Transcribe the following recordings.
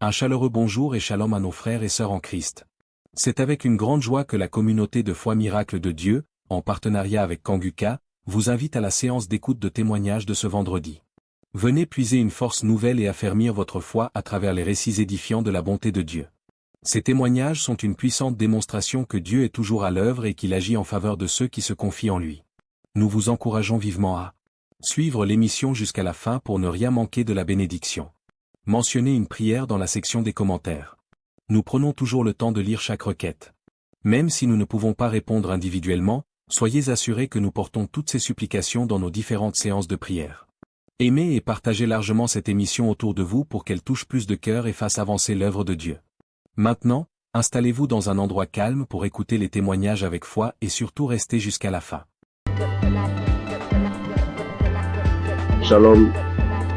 Un chaleureux bonjour et shalom à nos frères et sœurs en Christ. C'est avec une grande joie que la communauté de foi Miracle de Dieu, en partenariat avec Kanguka, vous invite à la séance d'écoute de témoignages de ce vendredi. Venez puiser une force nouvelle et affermir votre foi à travers les récits édifiants de la bonté de Dieu. Ces témoignages sont une puissante démonstration que Dieu est toujours à l'œuvre et qu'il agit en faveur de ceux qui se confient en lui. Nous vous encourageons vivement à suivre l'émission jusqu'à la fin pour ne rien manquer de la bénédiction. Mentionnez une prière dans la section des commentaires. Nous prenons toujours le temps de lire chaque requête. Même si nous ne pouvons pas répondre individuellement, soyez assurés que nous portons toutes ces supplications dans nos différentes séances de prière. Aimez et partagez largement cette émission autour de vous pour qu'elle touche plus de cœurs et fasse avancer l'œuvre de Dieu. Maintenant, installez-vous dans un endroit calme pour écouter les témoignages avec foi et surtout restez jusqu'à la fin. Shalom.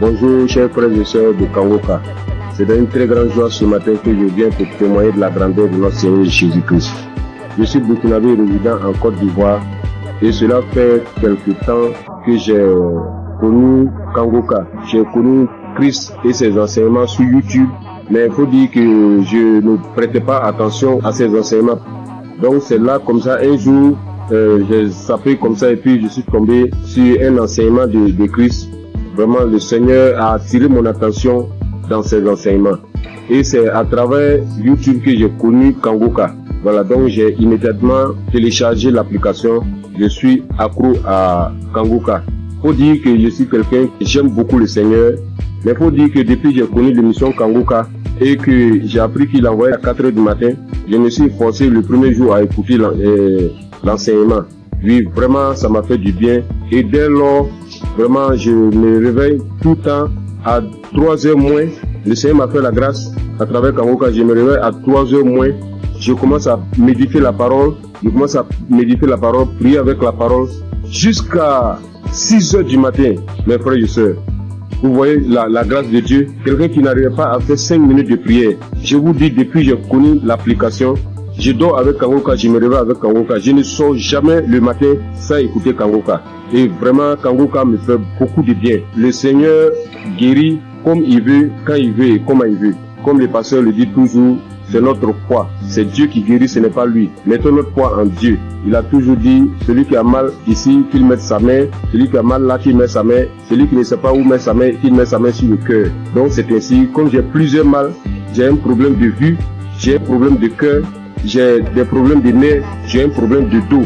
Bonjour chers frères et sœurs de Kanguka. C'est une très grande joie ce matin que je viens pour témoigner de la grandeur de notre Seigneur Jésus-Christ. Je suis burkinabé résident en Côte d'Ivoire et cela fait quelque temps que j'ai connu Kanguka. J'ai connu Christ et ses enseignements sur YouTube, mais il faut dire que je ne prêtais pas attention à ses enseignements. Donc c'est là comme ça un jour, j'ai sapé comme ça et puis je suis tombé sur un enseignement de Christ. Vraiment, le Seigneur a attiré mon attention dans ses enseignements. Et c'est à travers YouTube que j'ai connu Kanguka. Voilà, donc j'ai immédiatement téléchargé l'application. Je suis accro à Kanguka. Faut dire que je suis quelqu'un qui j'aime beaucoup le Seigneur. Mais faut dire que depuis que j'ai connu l'émission Kanguka et que j'ai appris qu'il envoyait à 4h du matin, je me suis forcé le premier jour à écouter l'enseignement. Oui, vraiment, ça m'a fait du bien. Et dès lors, vraiment, je me réveille tout le temps à 3h moins. Le Seigneur m'a fait la grâce à travers Kanguka. Je me réveille à 3h moins. Je commence à méditer la parole. Prier avec la parole. Jusqu'à 6h du matin, mes frères et sœurs. Vous voyez la grâce de Dieu. Quelqu'un qui n'arrivait pas à faire 5 minutes de prière. Je vous dis, depuis que j'ai connu l'application, je dors avec Kanguka, je me réveille avec Kanguka. Je ne sors jamais le matin sans écouter Kanguka. Et vraiment, Kanguka me fait beaucoup de bien. Le Seigneur guérit comme il veut, quand il veut et comment il veut. Comme le pasteur le dit toujours, c'est notre foi. C'est Dieu qui guérit, ce n'est pas lui. Mettons notre foi en Dieu. Il a toujours dit, celui qui a mal ici, qu'il mette sa main. Celui qui a mal là, qu'il mette sa main. Celui qui ne sait pas où mettre sa main, qu'il mette sa main sur le cœur. Donc c'est ainsi, comme j'ai plusieurs mal, j'ai un problème de vue, j'ai un problème de cœur, j'ai des problèmes de nerfs, j'ai un problème de dos.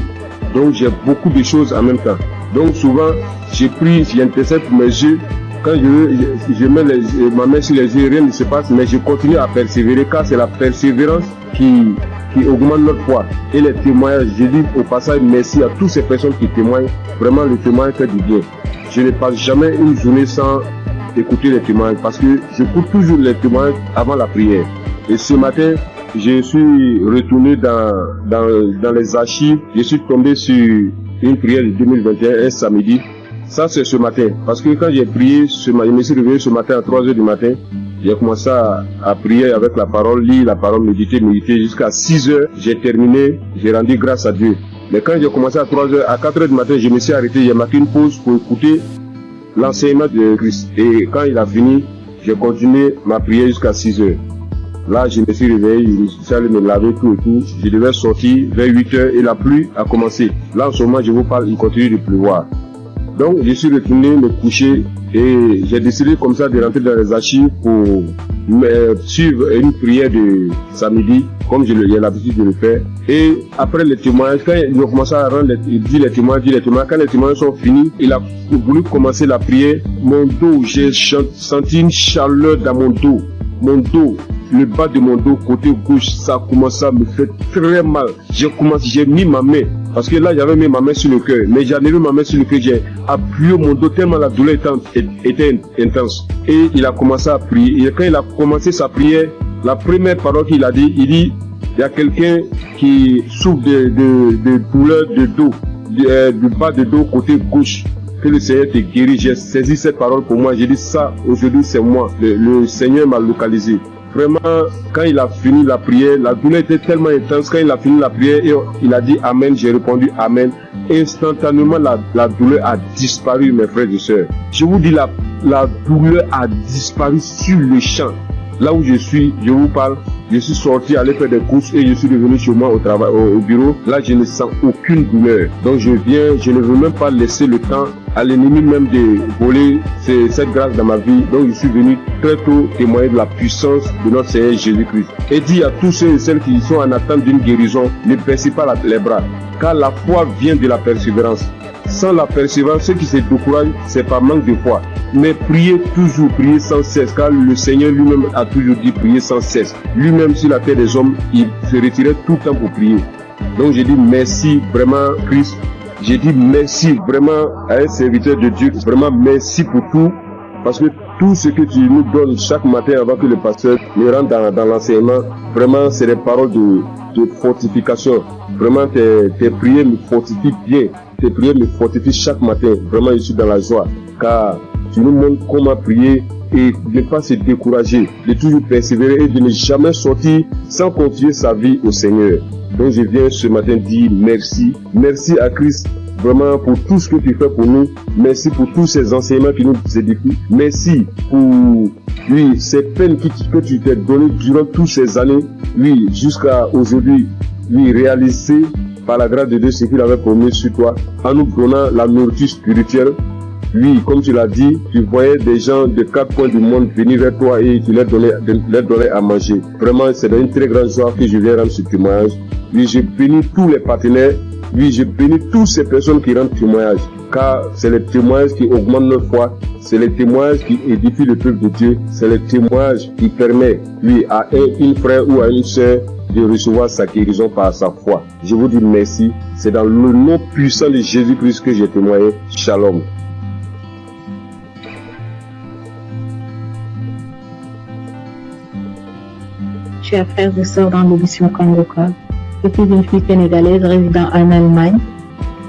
Donc j'ai beaucoup de choses en même temps. Donc souvent, j'intercède pour mes yeux. Quand je mets ma main sur les yeux, rien ne se passe, mais je continue à persévérer car c'est la persévérance qui augmente notre foi. Et les témoignages, je dis au passage merci à toutes ces personnes qui témoignent. Vraiment, le témoignage fait du bien. Je ne passe jamais une journée sans écouter les témoignages parce que j'écoute toujours les témoignages avant la prière. Et ce matin, je suis retourné dans les archives. Je suis tombé sur une prière de 2021, un samedi. Ça, c'est ce matin. Parce que quand j'ai prié, je me suis réveillé ce matin à 3h du matin. J'ai commencé à prier avec la parole, lire la parole, méditer jusqu'à 6h. J'ai terminé, j'ai rendu grâce à Dieu. Mais quand j'ai commencé à 3h, à 4h du matin, je me suis arrêté. J'ai marqué une pause pour écouter l'enseignement de Christ. Et quand il a fini, j'ai continué ma prière jusqu'à 6h. Là, je me suis réveillé, je suis allé me laver tout et tout. Je devais sortir vers 8h et la pluie a commencé. Là, en ce moment, je vous parle, il continue de pleuvoir. Donc, je suis retourné me coucher et j'ai décidé comme ça de rentrer dans les archives pour suivre une prière de samedi, comme j'ai l'habitude de le faire. Et après les témoignages, quand il a commencé à dire les témoignages, quand les témoignages sont finis, il a voulu commencer la prière. Mon dos, j'ai senti une chaleur dans mon dos. Mon dos, le bas de mon dos, côté gauche, ça a commencé à me faire très mal. J'ai mis ma main, parce que là j'avais mis ma main sur le cœur, mais j'ai mis ma main sur le cœur, j'ai appuyé mon dos tellement la douleur était intense. Et il a commencé à prier. Et quand il a commencé sa prière, la première parole qu'il a dit, il dit, il y a quelqu'un qui souffre de douleur de dos, du bas de dos côté gauche. Que le Seigneur te guérit. J'ai saisi cette parole pour moi. J'ai dit ça, aujourd'hui c'est moi. Le Seigneur m'a localisé. Vraiment, quand il a fini la prière, la douleur était tellement intense. Quand il a fini la prière, il a dit Amen. J'ai répondu Amen. Instantanément, la douleur a disparu, mes frères et sœurs. Je vous dis, la douleur a disparu sur le champ. là où je suis, je vous parle, je suis sorti aller faire des courses et je suis revenu chez moi au travail, au bureau. Là, je ne sens aucune douleur. Donc je ne veux même pas laisser le temps à l'ennemi même de voler cette grâce dans ma vie. Donc je suis venu très tôt témoigner de la puissance de notre Seigneur Jésus-Christ. Et dit à tous ceux et celles qui sont en attente d'une guérison, ne baissez pas les bras, car la foi vient de la persévérance. Sans la persévérance, ceux qui se découragent, c'est par manque de foi. Mais priez toujours, priez sans cesse, car le Seigneur lui-même a toujours dit prier sans cesse. Lui-même sur la terre des hommes, il se retirait tout le temps pour prier. Donc j'ai dit merci vraiment Christ. J'ai dit merci vraiment à un serviteur de Dieu. Vraiment merci pour tout. Parce que tout ce que tu nous donnes chaque matin avant que le pasteur ne rentre dans l'enseignement, vraiment c'est des paroles de fortification. Vraiment tes prières me fortifient bien. Tes prières me fortifient chaque matin. Vraiment je suis dans la joie. Car tu nous montres comment prier et ne pas se décourager, de toujours persévérer et de ne jamais sortir sans confier sa vie au Seigneur. Donc je viens ce matin dire merci. Merci à Christ vraiment pour tout ce que tu fais pour nous. Merci pour tous ces enseignements qui nous édifient. Merci pour ces peines que tu t'es données durant toutes ces années. Jusqu'à aujourd'hui, réaliser par la grâce de Dieu ce qu'il avait promis sur toi en nous donnant la nourriture spirituelle. Comme tu l'as dit, tu voyais des gens de 4 coins du monde venir vers toi et tu leur donnais à manger. Vraiment, c'est une très grande joie que je viens rendre ce témoignage. Je bénis tous les partenaires. Je bénis toutes ces personnes qui rendent témoignage. Car c'est les témoignages qui augmentent notre foi. C'est les témoignages qui édifient le peuple de Dieu. C'est les témoignages qui permettent, à une frère ou à une sœur de recevoir sa guérison par sa foi. Je vous dis merci. C'est dans le nom puissant de Jésus-Christ que j'ai témoigné. Shalom. Chers frères et sœurs dans l'émission Kangoka, je suis une fille sénégalaise résidant en Allemagne.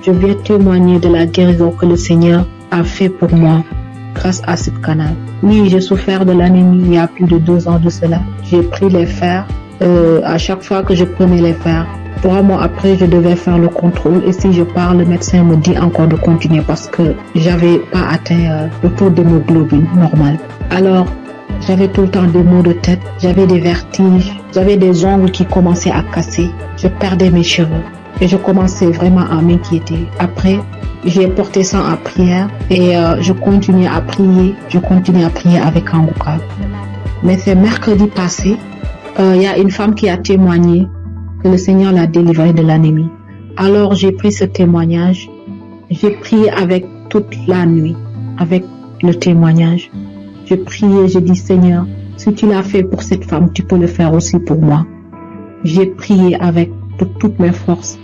Je viens témoigner de la guérison que le Seigneur a fait pour moi grâce à ce canal. J'ai souffert de l'anémie il y a plus de 2 ans de cela. J'ai pris les fers. À chaque fois que je prenais les fers, 3 mois après, je devais faire le contrôle. Et si je pars, le médecin me dit encore de continuer parce que j'avais pas atteint le taux d'hémoglobine normal. Alors, j'avais tout le temps des maux de tête, j'avais des vertiges, j'avais des ongles qui commençaient à casser, je perdais mes cheveux et je commençais vraiment à m'inquiéter. Après, j'ai porté ça en prière et je continuais à prier avec Kangoka. Mais c'est mercredi passé, il y a une femme qui a témoigné que le Seigneur l'a délivrée de l'anémie. Alors j'ai pris ce témoignage, j'ai prié avec toute la nuit, avec le témoignage. Je priais, je dis Seigneur, si tu l'as fait pour cette femme, tu peux le faire aussi pour moi. J'ai prié avec toutes mes forces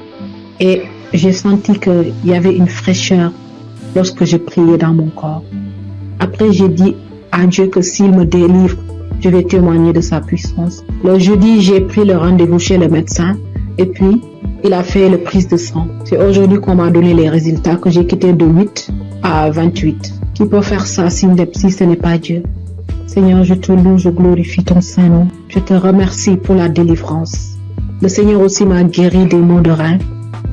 et j'ai senti qu'il y avait une fraîcheur lorsque je priais dans mon corps. Après, j'ai dit à Dieu que s'il me délivre, je vais témoigner de sa puissance. Le jeudi, j'ai pris le rendez-vous chez le médecin et puis il a fait le prise de sang. C'est aujourd'hui qu'on m'a donné les résultats que j'ai quitté de 8 à 28. Qui peut faire ça si ce n'est pas Dieu? Seigneur, je te loue, je glorifie ton Saint-Nom. Je te remercie pour la délivrance. Le Seigneur aussi m'a guéri des maux de rein.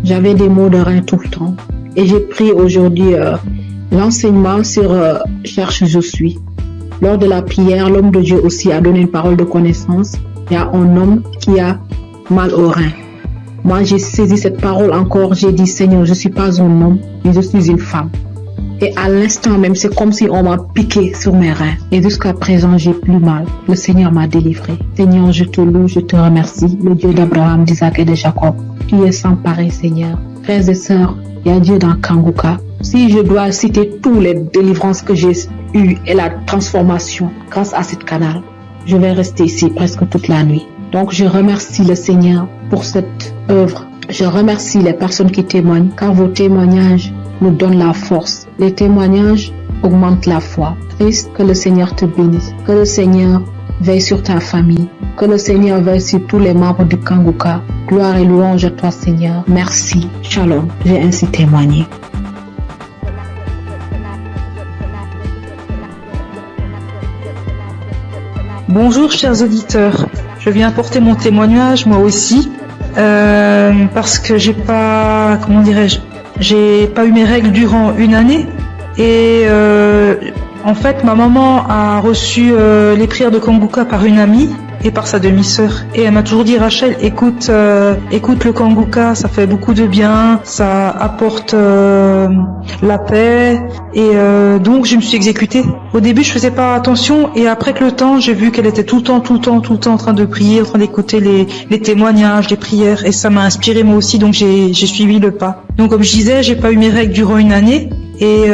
J'avais des maux de rein tout le temps. Et j'ai pris aujourd'hui l'enseignement sur Cherche je suis. Lors de la prière, l'homme de Dieu aussi a donné une parole de connaissance. Il y a un homme qui a mal au rein. Moi, j'ai saisi cette parole encore. J'ai dit, Seigneur, je ne suis pas un homme, mais je suis une femme. Et à l'instant même, c'est comme si on m'a piqué sur mes reins. Et jusqu'à présent, j'ai plus mal. Le Seigneur m'a délivré. Seigneur, je te loue, je te remercie. Le Dieu d'Abraham, d'Isaac et de Jacob. Tu es sans pareil, Seigneur. Frères et sœurs, il y a Dieu dans Kangoka. Si je dois citer tous les délivrances que j'ai eues et la transformation grâce à cette canal, je vais rester ici presque toute la nuit. Donc, je remercie le Seigneur pour cette œuvre. Je remercie les personnes qui témoignent, car vos témoignages nous donnent la force. Les témoignages augmentent la foi. Christ, que le Seigneur te bénisse. Que le Seigneur veille sur ta famille. Que le Seigneur veille sur tous les membres du Kangoka. Gloire et louange à toi, Seigneur. Merci. Shalom. J'ai ainsi témoigné. Bonjour chers auditeurs, je viens apporter mon témoignage moi aussi parce que j'ai pas eu mes règles durant une année et En fait, ma maman a reçu les prières de Kanguka par une amie et par sa demi-sœur. Et elle m'a toujours dit, Rachel, écoute le Kanguka, ça fait beaucoup de bien, ça apporte la paix. Et donc, je me suis exécutée. Au début, je faisais pas attention, et après que le temps, j'ai vu qu'elle était tout le temps en train de prier, en train d'écouter les témoignages, les prières, et ça m'a inspiré moi aussi, donc j'ai suivi le pas. Donc, comme je disais, j'ai pas eu mes règles durant une année, et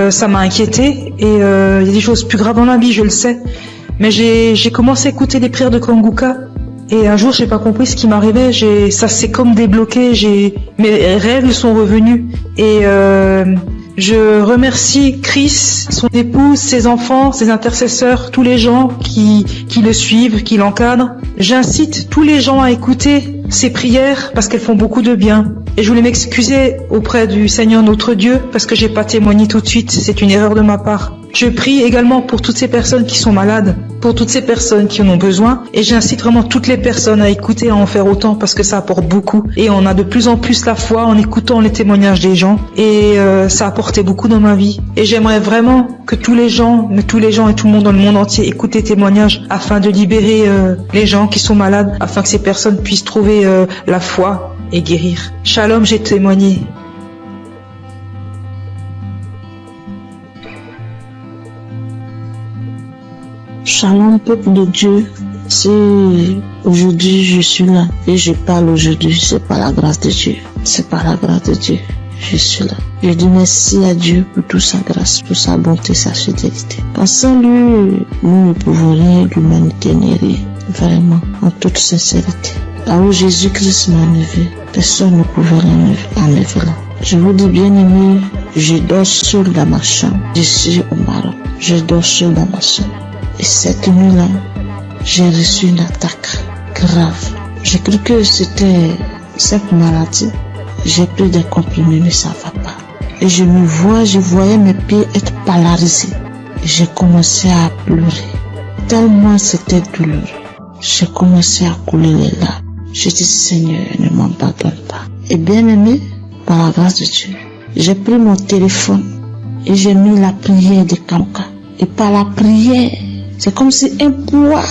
ça m'a inquiétée, et il y a des choses plus graves dans la vie, je le sais. Mais j'ai commencé à écouter les prières de Kanguka, et un jour j'ai pas compris ce qui m'arrivait, ça s'est comme débloqué, mes règles sont revenues, et je remercie Chris, son épouse, ses enfants, ses intercesseurs, tous les gens qui le suivent, qui l'encadrent. J'incite tous les gens à écouter ces prières parce qu'elles font beaucoup de bien. Et je voulais m'excuser auprès du Seigneur notre Dieu parce que j'ai pas témoigné tout de suite, c'est une erreur de ma part. Je prie également pour toutes ces personnes qui sont malades, pour toutes ces personnes qui en ont besoin, et j'incite vraiment toutes les personnes à écouter, à en faire autant parce que ça apporte beaucoup, et on a de plus en plus la foi en écoutant les témoignages des gens, et ça a apporté beaucoup dans ma vie. Et j'aimerais vraiment que tous les gens et tout le monde dans le monde entier écoutent les témoignages afin de libérer les gens qui sont malades, afin que ces personnes puissent trouver la foi et guérir. Shalom, j'ai témoigné. Shalom, peuple de Dieu. Si aujourd'hui je suis là et je parle aujourd'hui, c'est par la grâce de Dieu. C'est par la grâce de Dieu. Je suis là. Je dis merci à Dieu pour toute sa grâce, pour sa bonté, sa fidélité. Car sans lui, nous ne pouvons rien, l'humanité n'est rien. Vraiment, en toute sincérité. Là où Jésus-Christ m'a enlevé, personne ne pouvait enlever là. Je vous dis bien aimé, je dors seul dans ma chambre. Je suis au Maroc. Je dors seul dans ma chambre. Et cette nuit-là, j'ai reçu une attaque grave. J'ai cru que c'était cette maladie. J'ai pris des comprimés, mais ça va pas. Et je voyais mes pieds être polarisés. J'ai commencé à pleurer. Tellement c'était douloureux. J'ai commencé à couler les larmes. Je dis, Seigneur, ne m'abandonne pas. Et bien aimé, par la grâce de Dieu, j'ai pris mon téléphone et j'ai mis la prière de Kanguka. Et par la prière, c'est comme si un poids,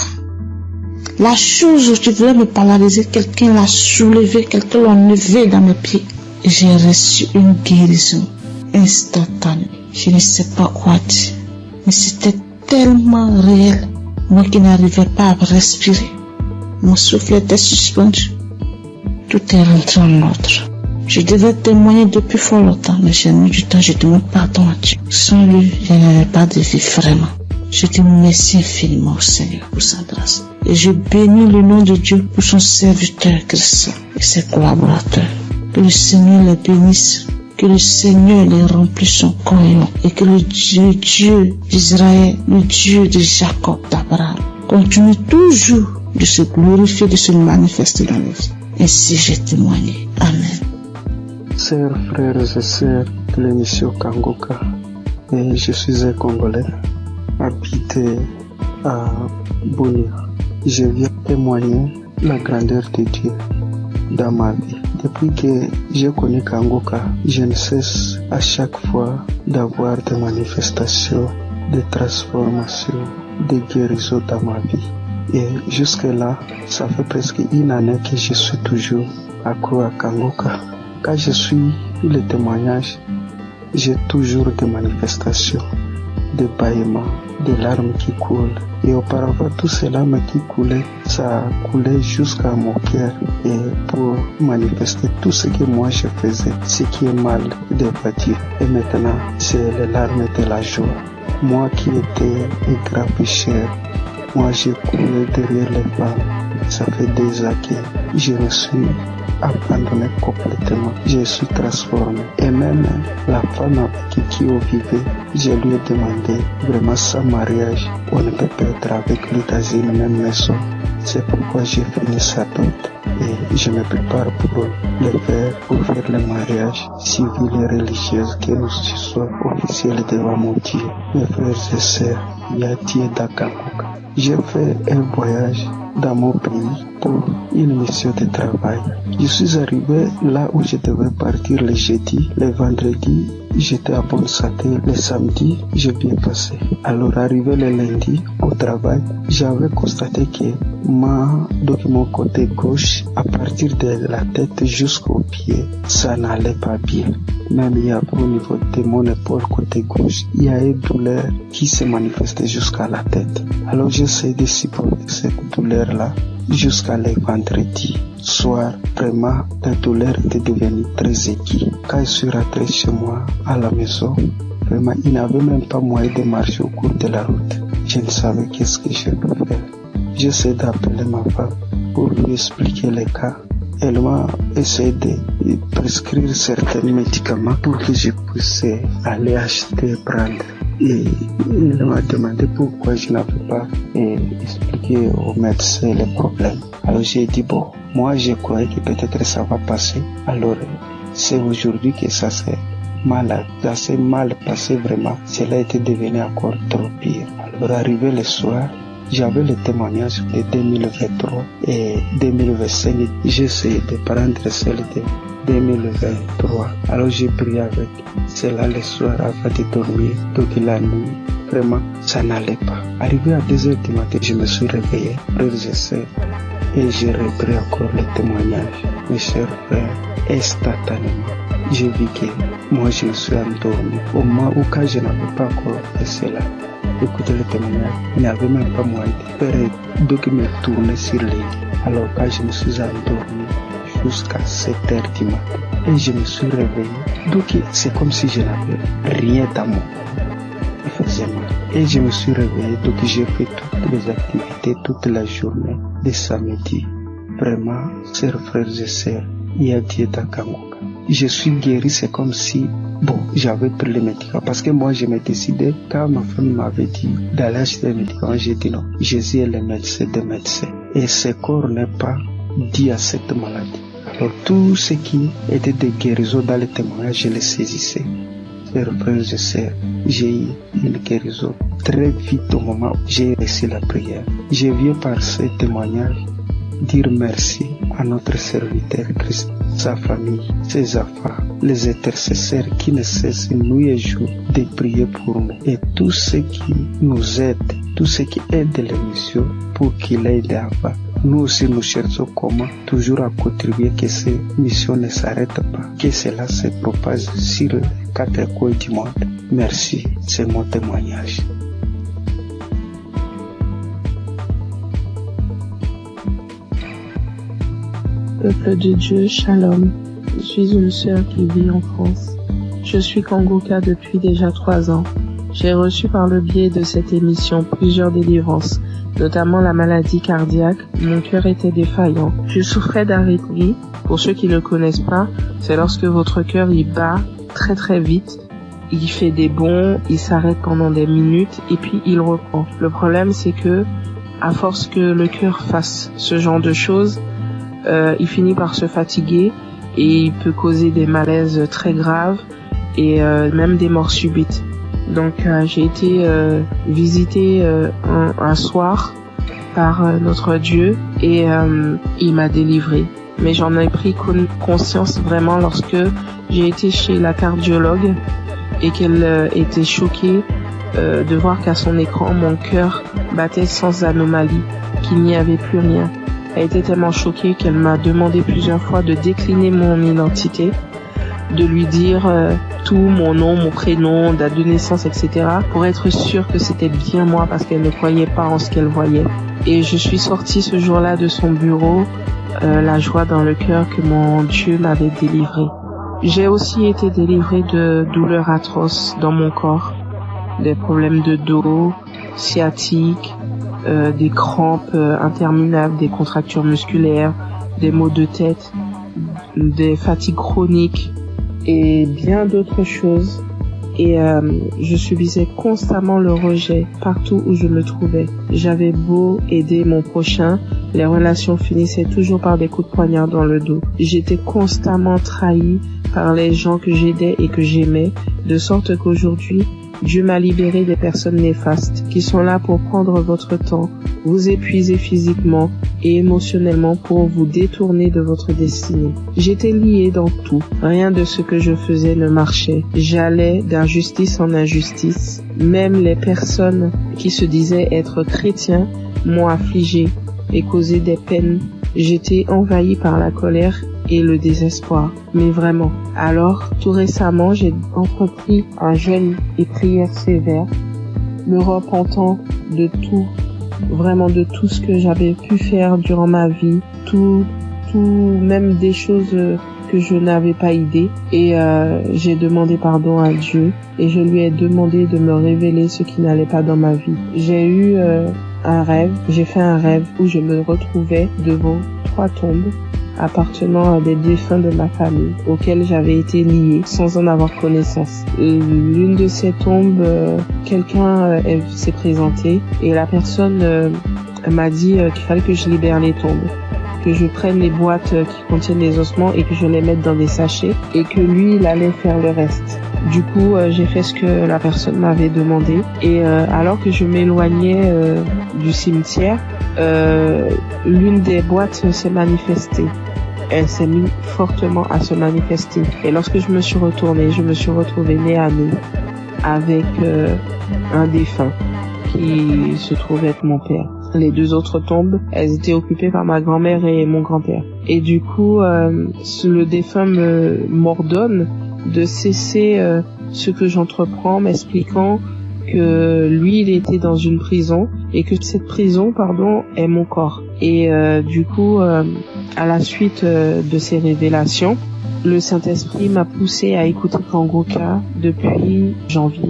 la chose où tu voulais me polariser, quelqu'un l'a soulevé, quelqu'un l'a enlevé dans mes pieds. Et j'ai reçu une guérison instantanée. Je ne sais pas quoi dire, mais c'était tellement réel. Moi qui n'arrivais pas à respirer, mon souffle était suspendu. Tout est rentré en ordre. Je devais témoigner depuis fort longtemps, mais j'ai mis du temps, je demande pardon à Dieu. Sans lui, je n'avais pas de vie vraiment. Je dis merci infiniment au Seigneur pour sa grâce. Et je bénis le nom de Dieu pour son serviteur Christ et ses collaborateurs. Que le Seigneur les bénisse, que le Seigneur les remplisse son cœur et que le Dieu d'Israël, le Dieu de Jacob, d'Abraham, continue toujours de se glorifier, de se manifester dans nos vies. Ainsi j'ai témoigné. Amen. Chers frères et sœurs de l'émission Kanguka, et je suis un Congolais habité à Bunia. Je viens témoigner la grandeur de Dieu dans ma vie. Depuis que j'ai connu Kanguka, je ne cesse à chaque fois d'avoir des manifestations, des transformations, des guérisons dans ma vie. Et jusque-là, ça fait presque une année que je suis toujours accro à Kanguka. Quand je suis les témoignages, j'ai toujours des manifestations, des bâillements, des larmes qui coulent. Et auparavant, tous ces larmes qui coulaient, ça coulait jusqu'à mon cœur. Et pour manifester tout ce que moi je faisais, ce qui est mal devant Dieu. Et maintenant, c'est les larmes de la joie. Moi qui étais un grand pécheur, moi j'ai coulé derrière les femmes. Ça fait des années que je me suis abandonné complètement. Je suis transformé. Et même la femme avec qui on vivait, je lui ai demandé vraiment sans mariage, on ne peut pas être avec lui dans une même maison. C'est pourquoi j'ai fini sa dot et je me prépare pour le faire, pour faire le mariage civil et religieux, que nous soyons officiels devant mon Dieu. Mes frères et sœurs, il y a Dieu dans Kanguka. J'ai fait un voyage dans mon pays pour une mission de travail. Je suis arrivé là où je devais partir le jeudi, le vendredi j'étais à bonne santé. Le samedi, j'ai bien passé. Alors, arrivé le lundi au travail, j'avais constaté que mon côté gauche, à partir de la tête jusqu'au pied, ça n'allait pas bien. Même il y a au niveau de mon épaule côté gauche, il y a une douleur qui se manifestait jusqu'à la tête. Alors j'essaie de supporter cette douleur-là jusqu'à le vendredi soir. Vraiment, la douleur était devenue très aiguë. Quand je suis rentré chez moi à la maison, vraiment, il n'avait même pas moyen de marcher au cours de la route. Je ne savais qu'est-ce que je devais faire. J'essaie d'appeler ma femme pour lui expliquer les cas. Elle m'a essayé de prescrire certains médicaments pour que je puisse aller acheter et prendre. Et elle m'a demandé pourquoi je n'avais pas expliqué au médecin les problèmes. Alors j'ai dit bon, moi je croyais que peut-être ça va passer. Alors c'est aujourd'hui que ça s'est mal passé vraiment. Cela était devenu encore trop pire. Alors arrivé le soir, j'avais le témoignage de 2023 et 2025. J'essayais de prendre celle de 2023. Alors j'ai prié avec cela le soir avant de dormir. Donc la nuit, vraiment, ça n'allait pas. Arrivé à 2h du matin, je me suis réveillé, frères et sœurs, et j'ai repris encore le témoignage. Mes chers frères, instantanément, j'ai vu que moi je me suis endormi. Au moment où quand je n'avais pas encore fait cela, écoutez le témoignage, il n'y avait même pas moyen de faire, donc me tourner sur les lits. Alors quand je me suis endormi jusqu'à 7h du matin et je me suis réveillé, donc c'est comme si je n'avais rien dans mon corps. Il faisait mal. Et je me suis réveillé, donc j'ai fait toutes les activités toute la journée de samedi. Vraiment, chers frères et sœurs, il y a Dieu dans Kangoka. Je suis guéri, c'est comme si j'avais pris les médicaments. Parce que moi, je me décidais, quand ma femme m'avait dit d'aller acheter les médicaments, j'ai dit non. Jésus est le médecin des médecins. Et ce corps n'est pas dû à cette maladie. Alors, tout ce qui était de guérison dans les témoignages, je les saisissais. Chers frères et sœurs, j'ai eu une guérison très vite au moment où j'ai reçu la prière. Je viens par ce témoignage dire merci à notre serviteur Christ, sa famille, ses enfants, les intercesseurs qui ne cessent nuit et jour de prier pour nous et tous ceux qui nous aident, tous ceux qui aident l'émission pour qu'il aille avant. Nous aussi nous cherchons comment toujours à contribuer que ces missions ne s'arrêtent pas, que cela se propage sur les 4 coins du monde. Merci, c'est mon témoignage. Peuple de Dieu, Shalom. Je suis une sœur qui vit en France. Je suis Kangoka depuis déjà 3 ans. J'ai reçu par le biais de cette émission plusieurs délivrances, notamment la maladie cardiaque. Mon cœur était défaillant. Je souffrais d'arythmie. Pour ceux qui ne connaissent pas, c'est lorsque votre cœur il bat très très vite. Il fait des bonds, il s'arrête pendant des minutes et puis il reprend. Le problème c'est que, à force que le cœur fasse ce genre de choses, il finit par se fatiguer et il peut causer des malaises très graves et même des morts subites. Donc j'ai été visitée un soir par notre Dieu et il m'a délivrée. Mais j'en ai pris conscience vraiment lorsque j'ai été chez la cardiologue et qu'elle était choquée de voir qu'à son écran mon cœur battait sans anomalie, qu'il n'y avait plus rien. Elle était tellement choquée qu'elle m'a demandé plusieurs fois de décliner mon identité, de lui dire tout, mon nom, mon prénom, date de naissance, etc. pour être sûre que c'était bien moi parce qu'elle ne croyait pas en ce qu'elle voyait. Et je suis sortie ce jour-là de son bureau, la joie dans le cœur que mon Dieu m'avait délivrée. J'ai aussi été délivrée de douleurs atroces dans mon corps, des problèmes de dos, sciatiques, des crampes interminables, des contractures musculaires, des maux de tête, des fatigues chroniques et bien d'autres choses. Et je subissais constamment le rejet partout où je me trouvais. J'avais beau aider mon prochain, les relations finissaient toujours par des coups de poignard dans le dos. J'étais constamment trahie par les gens que j'aidais et que j'aimais, de sorte qu'aujourd'hui, Dieu m'a libéré des personnes néfastes qui sont là pour prendre votre temps, vous épuiser physiquement et émotionnellement pour vous détourner de votre destinée. J'étais lié dans tout. Rien de ce que je faisais ne marchait. J'allais d'injustice en injustice. Même les personnes qui se disaient être chrétiens m'ont affligé et causé des peines. J'étais envahi par la colère et le désespoir. Mais vraiment. Alors, tout récemment, j'ai entrepris un jeûne et prière sévère, me repentant de tout, vraiment de tout ce que j'avais pu faire durant ma vie, tout, même des choses que je n'avais pas idée. Et j'ai demandé pardon à Dieu et je lui ai demandé de me révéler ce qui n'allait pas dans ma vie. J'ai eu j'ai fait un rêve où je me retrouvais devant 3 tombes appartenant à des défunts de ma famille auxquels j'avais été lié sans en avoir connaissance. L'une de ces tombes, quelqu'un s'est présenté et la personne m'a dit qu'il fallait que je libère les tombes, que je prenne les boîtes qui contiennent les ossements et que je les mette dans des sachets et que lui, il allait faire le reste. Du coup, j'ai fait ce que la personne m'avait demandé et alors que je m'éloignais du cimetière, l'une des boîtes s'est manifestée. Elle s'est mise fortement à se manifester. Et lorsque je me suis retournée, je me suis retrouvée nez à nez avec un défunt qui se trouvait être mon père. Les 2 autres tombes, elles étaient occupées par ma grand-mère et mon grand-père. Et du coup, le défunt m'ordonne de cesser ce que j'entreprends, m'expliquant que lui, il était dans une prison et que cette prison, est mon corps. Et du coup, à la suite de ces révélations, le Saint-Esprit m'a poussé à écouter Kangoka depuis janvier.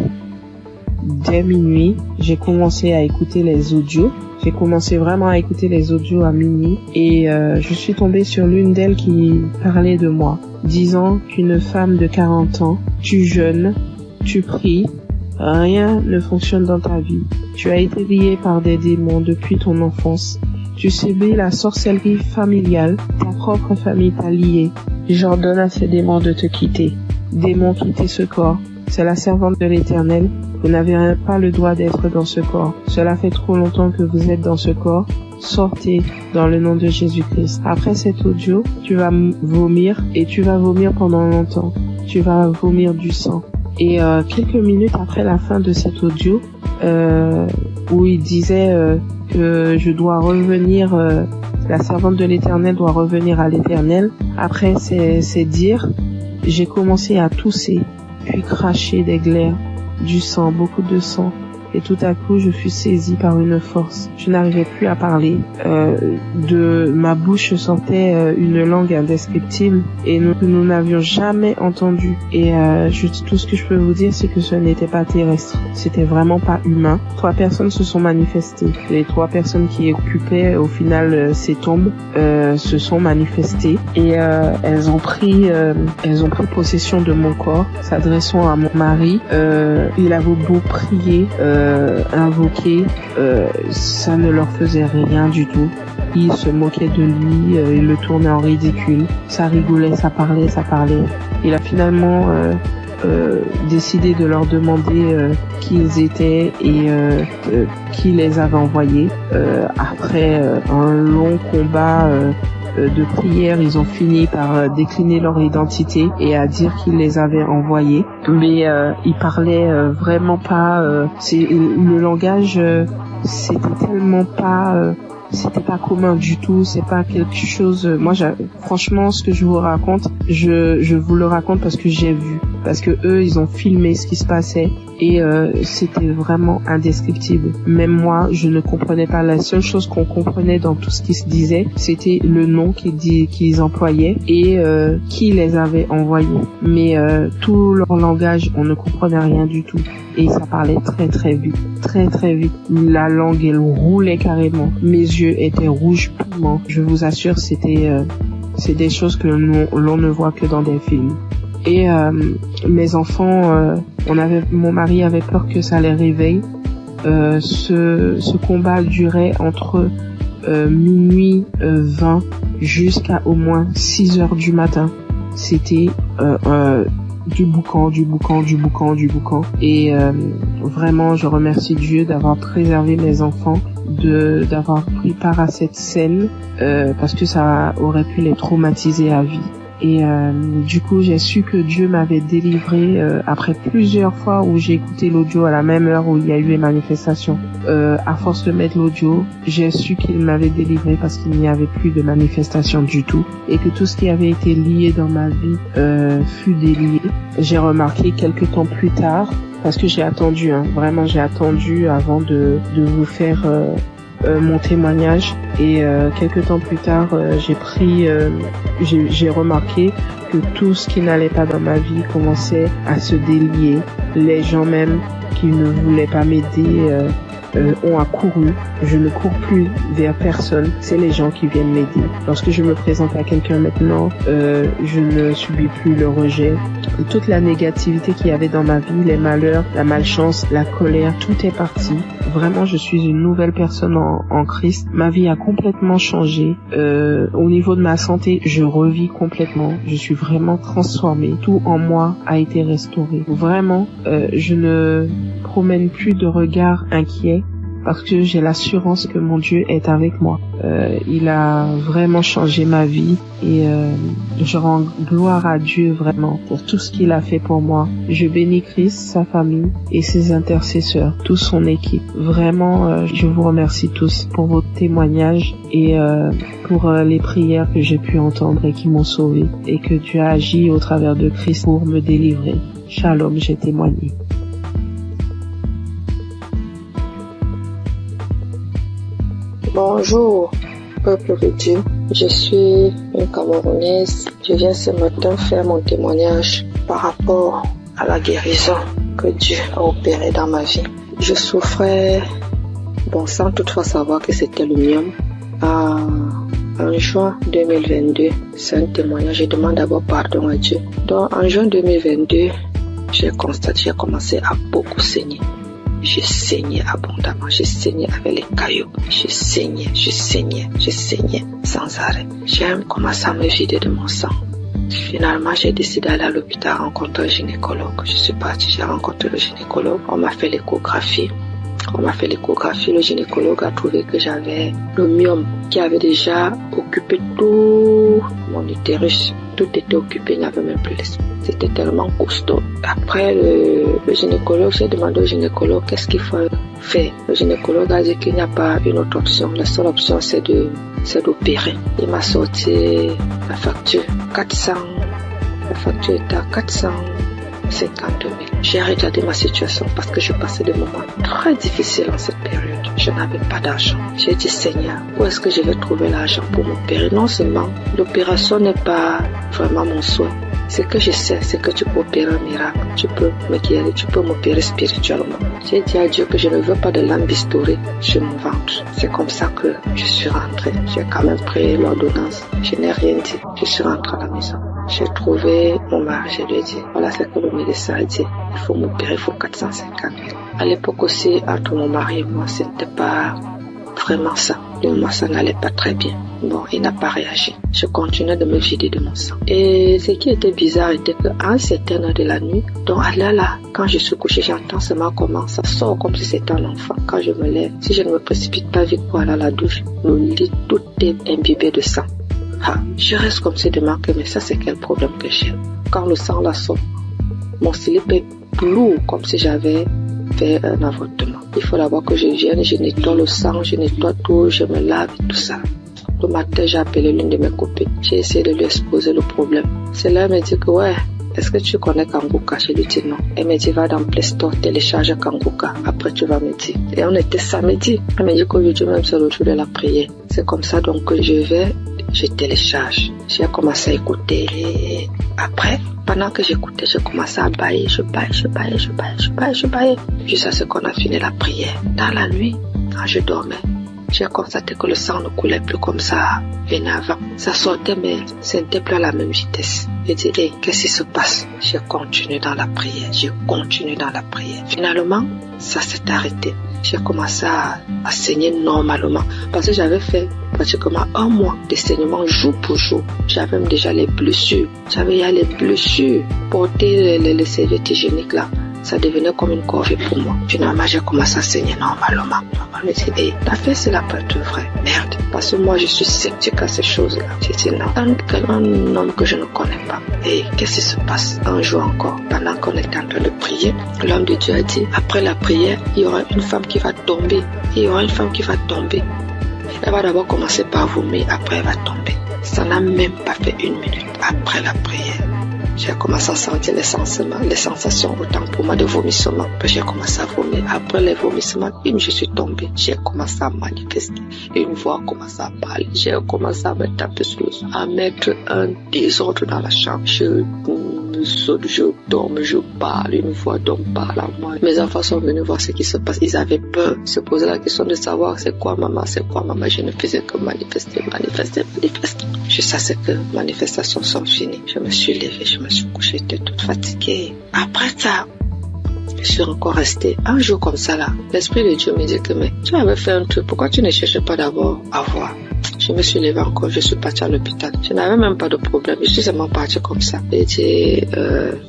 Dès minuit, j'ai commencé à écouter les audios. J'ai commencé vraiment à écouter les audios à minuit et je suis tombée sur l'une d'elles qui parlait de moi, disant qu'une femme de 40 ans, tu jeûnes, tu pries, rien ne fonctionne dans ta vie. Tu as été lié par des démons depuis ton enfance. Tu subis la sorcellerie familiale, ta propre famille t'a lié. J'ordonne à ces démons de te quitter. Démons, quittez ce corps. C'est la servante de l'Éternel. Vous n'avez pas le droit d'être dans ce corps. Cela fait trop longtemps que vous êtes dans ce corps. Sortez dans le nom de Jésus-Christ. Après cet audio, tu vas vomir et tu vas vomir pendant longtemps. Tu vas vomir du sang. Et quelques minutes après la fin de cet audio, où il disait que je dois revenir, la servante de l'Éternel doit revenir à l'Éternel. Après ces dires, j'ai commencé à tousser, puis cracher des glaires, du sang, beaucoup de sang. Et tout à coup, je fus saisie par une force. Je n'arrivais plus à parler. De ma bouche sortait une langue indescriptible et nous n'avions jamais entendu. Et tout ce que je peux vous dire, c'est que ce n'était pas terrestre. C'était vraiment pas humain. 3 personnes se sont manifestées. Les 3 personnes qui occupaient au final ces tombes se sont manifestées et elles ont pris possession de mon corps, s'adressant à mon mari. Il avait beau prier, invoquer, ça ne leur faisait rien du tout. Ils se moquaient de lui, ils le tournaient en ridicule. Ça rigolait, ça parlait. Il a finalement décidé de leur demander qui ils étaient et qui les avait envoyés. Après un long combat de prière, ils ont fini par décliner leur identité et à dire qu'ils les avaient envoyés. Mais ils parlaient vraiment pas. Le langage, c'était tellement pas. C'était pas commun du tout, c'est pas quelque chose. Moi, franchement, ce que je vous raconte, je vous le raconte parce que j'ai vu, parce que eux, ils ont filmé ce qui se passait et c'était vraiment indescriptible. Même moi, je ne comprenais pas. La seule chose qu'on comprenait dans tout ce qui se disait, c'était le nom qu'ils employaient et qui les avait envoyés. Mais tout leur langage, on ne comprenait rien du tout. Et ça parlait très vite, très vite. La langue, elle roulait carrément. Mes yeux étaient rouges piment. Je vous assure, c'est des choses que l'on ne voit que dans des films. Et mes enfants, mon mari avait peur que ça les réveille. Ce combat durait entre minuit 20 jusqu'à au moins 6 heures du matin. C'était du boucan. Et vraiment, je remercie Dieu d'avoir préservé mes enfants, d'avoir pris part à cette scène, parce que ça aurait pu les traumatiser à vie. Et du coup, j'ai su que Dieu m'avait délivré après plusieurs fois où j'ai écouté l'audio à la même heure où il y a eu les manifestations. À force de mettre l'audio, j'ai su qu'il m'avait délivré parce qu'il n'y avait plus de manifestations du tout et que tout ce qui avait été lié dans ma vie fut délié. J'ai remarqué quelques temps plus tard, parce que j'ai attendu, vraiment j'ai attendu avant de vous faire mon témoignage, et quelques temps plus tard j'ai remarqué que tout ce qui n'allait pas dans ma vie commençait à se délier. Les gens même qui ne voulaient pas m'aider ont accouru. Je ne cours plus vers personne, c'est les gens qui viennent m'aider. Lorsque je me présente à quelqu'un maintenant, je ne subis plus le rejet. Toute la négativité qu'il y avait dans ma vie, les malheurs, la malchance, la colère, tout est parti. Vraiment, je suis une nouvelle personne en Christ. Ma vie a complètement changé. Au niveau de ma santé, je revis complètement. Je suis vraiment transformée. Tout en moi a été restauré. Vraiment, je ne promène plus de regard inquiet parce que j'ai l'assurance que mon Dieu est avec moi. Il a vraiment changé ma vie et je rends gloire à Dieu vraiment pour tout ce qu'il a fait pour moi. Je bénis Christ, sa famille et ses intercesseurs, toute son équipe. Vraiment, je vous remercie tous pour vos témoignages et pour les prières que j'ai pu entendre et qui m'ont sauvé, et que Dieu a agi au travers de Christ pour me délivrer. Shalom, j'ai témoigné. Bonjour, peuple de Dieu. Je suis une Camerounaise. Je viens ce matin faire mon témoignage par rapport à la guérison que Dieu a opérée dans ma vie. Je souffrais, sans toutefois savoir que c'était le myome. En juin 2022, c'est un témoignage. Je demande d'abord pardon à Dieu. Donc, en juin 2022, j'ai commencé à beaucoup saigner. Je saignais abondamment, je saignais avec les cailloux, je saignais sans arrêt. J'ai commencé à me vider de mon sang. Finalement, j'ai décidé d'aller à l'hôpital rencontrer un gynécologue. Je suis partie, j'ai rencontré le gynécologue, on m'a fait l'échographie. Le gynécologue a trouvé que j'avais le myome qui avait déjà occupé tout mon utérus. Tout était occupé, il n'y avait même plus l'espace. C'était tellement costaud. Après le gynécologue, j'ai demandé au gynécologue qu'est-ce qu'il faut faire. Le gynécologue a dit qu'il n'y a pas une autre option. La seule option, c'est d'opérer. Il m'a sorti la facture. La facture était à 450 000. J'ai regardé ma situation parce que je passais des moments très difficiles en cette période. Je n'avais pas d'argent. J'ai dit, Seigneur, où est-ce que je vais trouver l'argent pour m'opérer? Non seulement l'opération n'est pas vraiment mon souhait. Ce que je sais, c'est que tu peux opérer un miracle. Tu peux me guérir, tu peux m'opérer spirituellement. J'ai dit à Dieu que je ne veux pas de lampe bistourée sur mon ventre. C'est comme ça que je suis rentrée. J'ai quand même pris l'ordonnance. Je n'ai rien dit. Je suis rentrée à la maison. J'ai trouvé mon mari, je lui ai dit, voilà ce que le médecin a dit. Il faut m'opérer, il faut 450 000. À l'époque aussi, entre mon mari et moi, ce n'était pas vraiment ça. Moi, ça n'allait pas très bien. Bon, il n'a pas réagi. Je continuais de me vider de mon sang. Et ce qui était bizarre était qu'à un certain heure de la nuit, donc là, quand je suis couchée, j'entends seulement comment ça sort comme si c'était un enfant. Quand je me lève, si je ne me précipite pas vite pour aller à la douche, le lit, tout est imbibé de sang. Je reste comme si de manquer, mais ça c'est quel problème que j'ai. Quand le sang là sort, mon slip est lourd comme si j'avais fait un avortement. Il faut d'abord que je vienne, je nettoie le sang, je nettoie tout, je me lave et tout ça. Le matin, j'ai appelé l'une de mes copines. J'ai essayé de lui exposer le problème. Celle-là me dit que est-ce que tu connais Kanguka? Je lui dis non. Elle me dit va dans Play Store, télécharge Kanguka. Après tu vas me dire. Et on était samedi. Elle me dit qu'aujourd'hui même c'est le jour de la prière. C'est comme ça donc que je télécharge. J'ai commencé à écouter. Après, pendant que j'écoutais, j'ai commencé à bailler. Je baillais. Jusqu'à ce qu'on a fini la prière. Dans la nuit, quand je dormais, j'ai constaté que le sang ne coulait plus comme ça venait avant. Ça sortait, mais ce n'était plus à la même vitesse. J'ai dit, hey, qu'est-ce qui se passe? J'ai continué dans la prière. Finalement, ça s'est arrêté. J'ai commencé à saigner normalement parce que j'avais fait pratiquement 1 mois de saignement jour pour jour. J'avais même déjà les blessures. Porter les serviettes hygiéniques là, ça devenait comme une corvée pour moi. Finalement, j'ai commencé à saigner normalement. Je me dis, hey, la fête, c'est la peur de vrai. Merde. Parce que moi, je suis sceptique à ces choses-là. J'ai dit non. Un homme que je ne connais pas. Et qu'est-ce qui se passe? Un jour encore, pendant qu'on était en train de prier, l'homme de Dieu a dit, après la prière, il y aura une femme qui va tomber. Elle va d'abord commencer par vomir, après elle va tomber. Ça n'a même pas fait 1 minute après la prière. J'ai commencé à sentir les sensations autant pour moi de vomissement. Puis j'ai commencé à vomir. Après les vomissements, je suis tombée. J'ai commencé à manifester. Une voix a commencé à parler. J'ai commencé à me taper sur le sol, à mettre un désordre dans la chambre. Je saute, je tombe, je parle. Une voix d'homme parle à moi. Mes enfants sont venus voir ce qui se passe. Ils avaient peur. Ils se posaient la question de savoir c'est quoi maman. Je ne faisais que manifester. Jusqu'à ce que les manifestations sont finies. Je me suis levée, je me suis couchée, j'étais toute fatiguée. Après ça, je suis encore restée un jour comme ça là. L'Esprit de Dieu me dit que mais tu avais fait un truc, pourquoi tu ne cherches pas d'abord à voir? Je me suis levée encore, je suis partie à l'hôpital. Je n'avais même pas de problème, je suis seulement partie comme ça. J'ai dit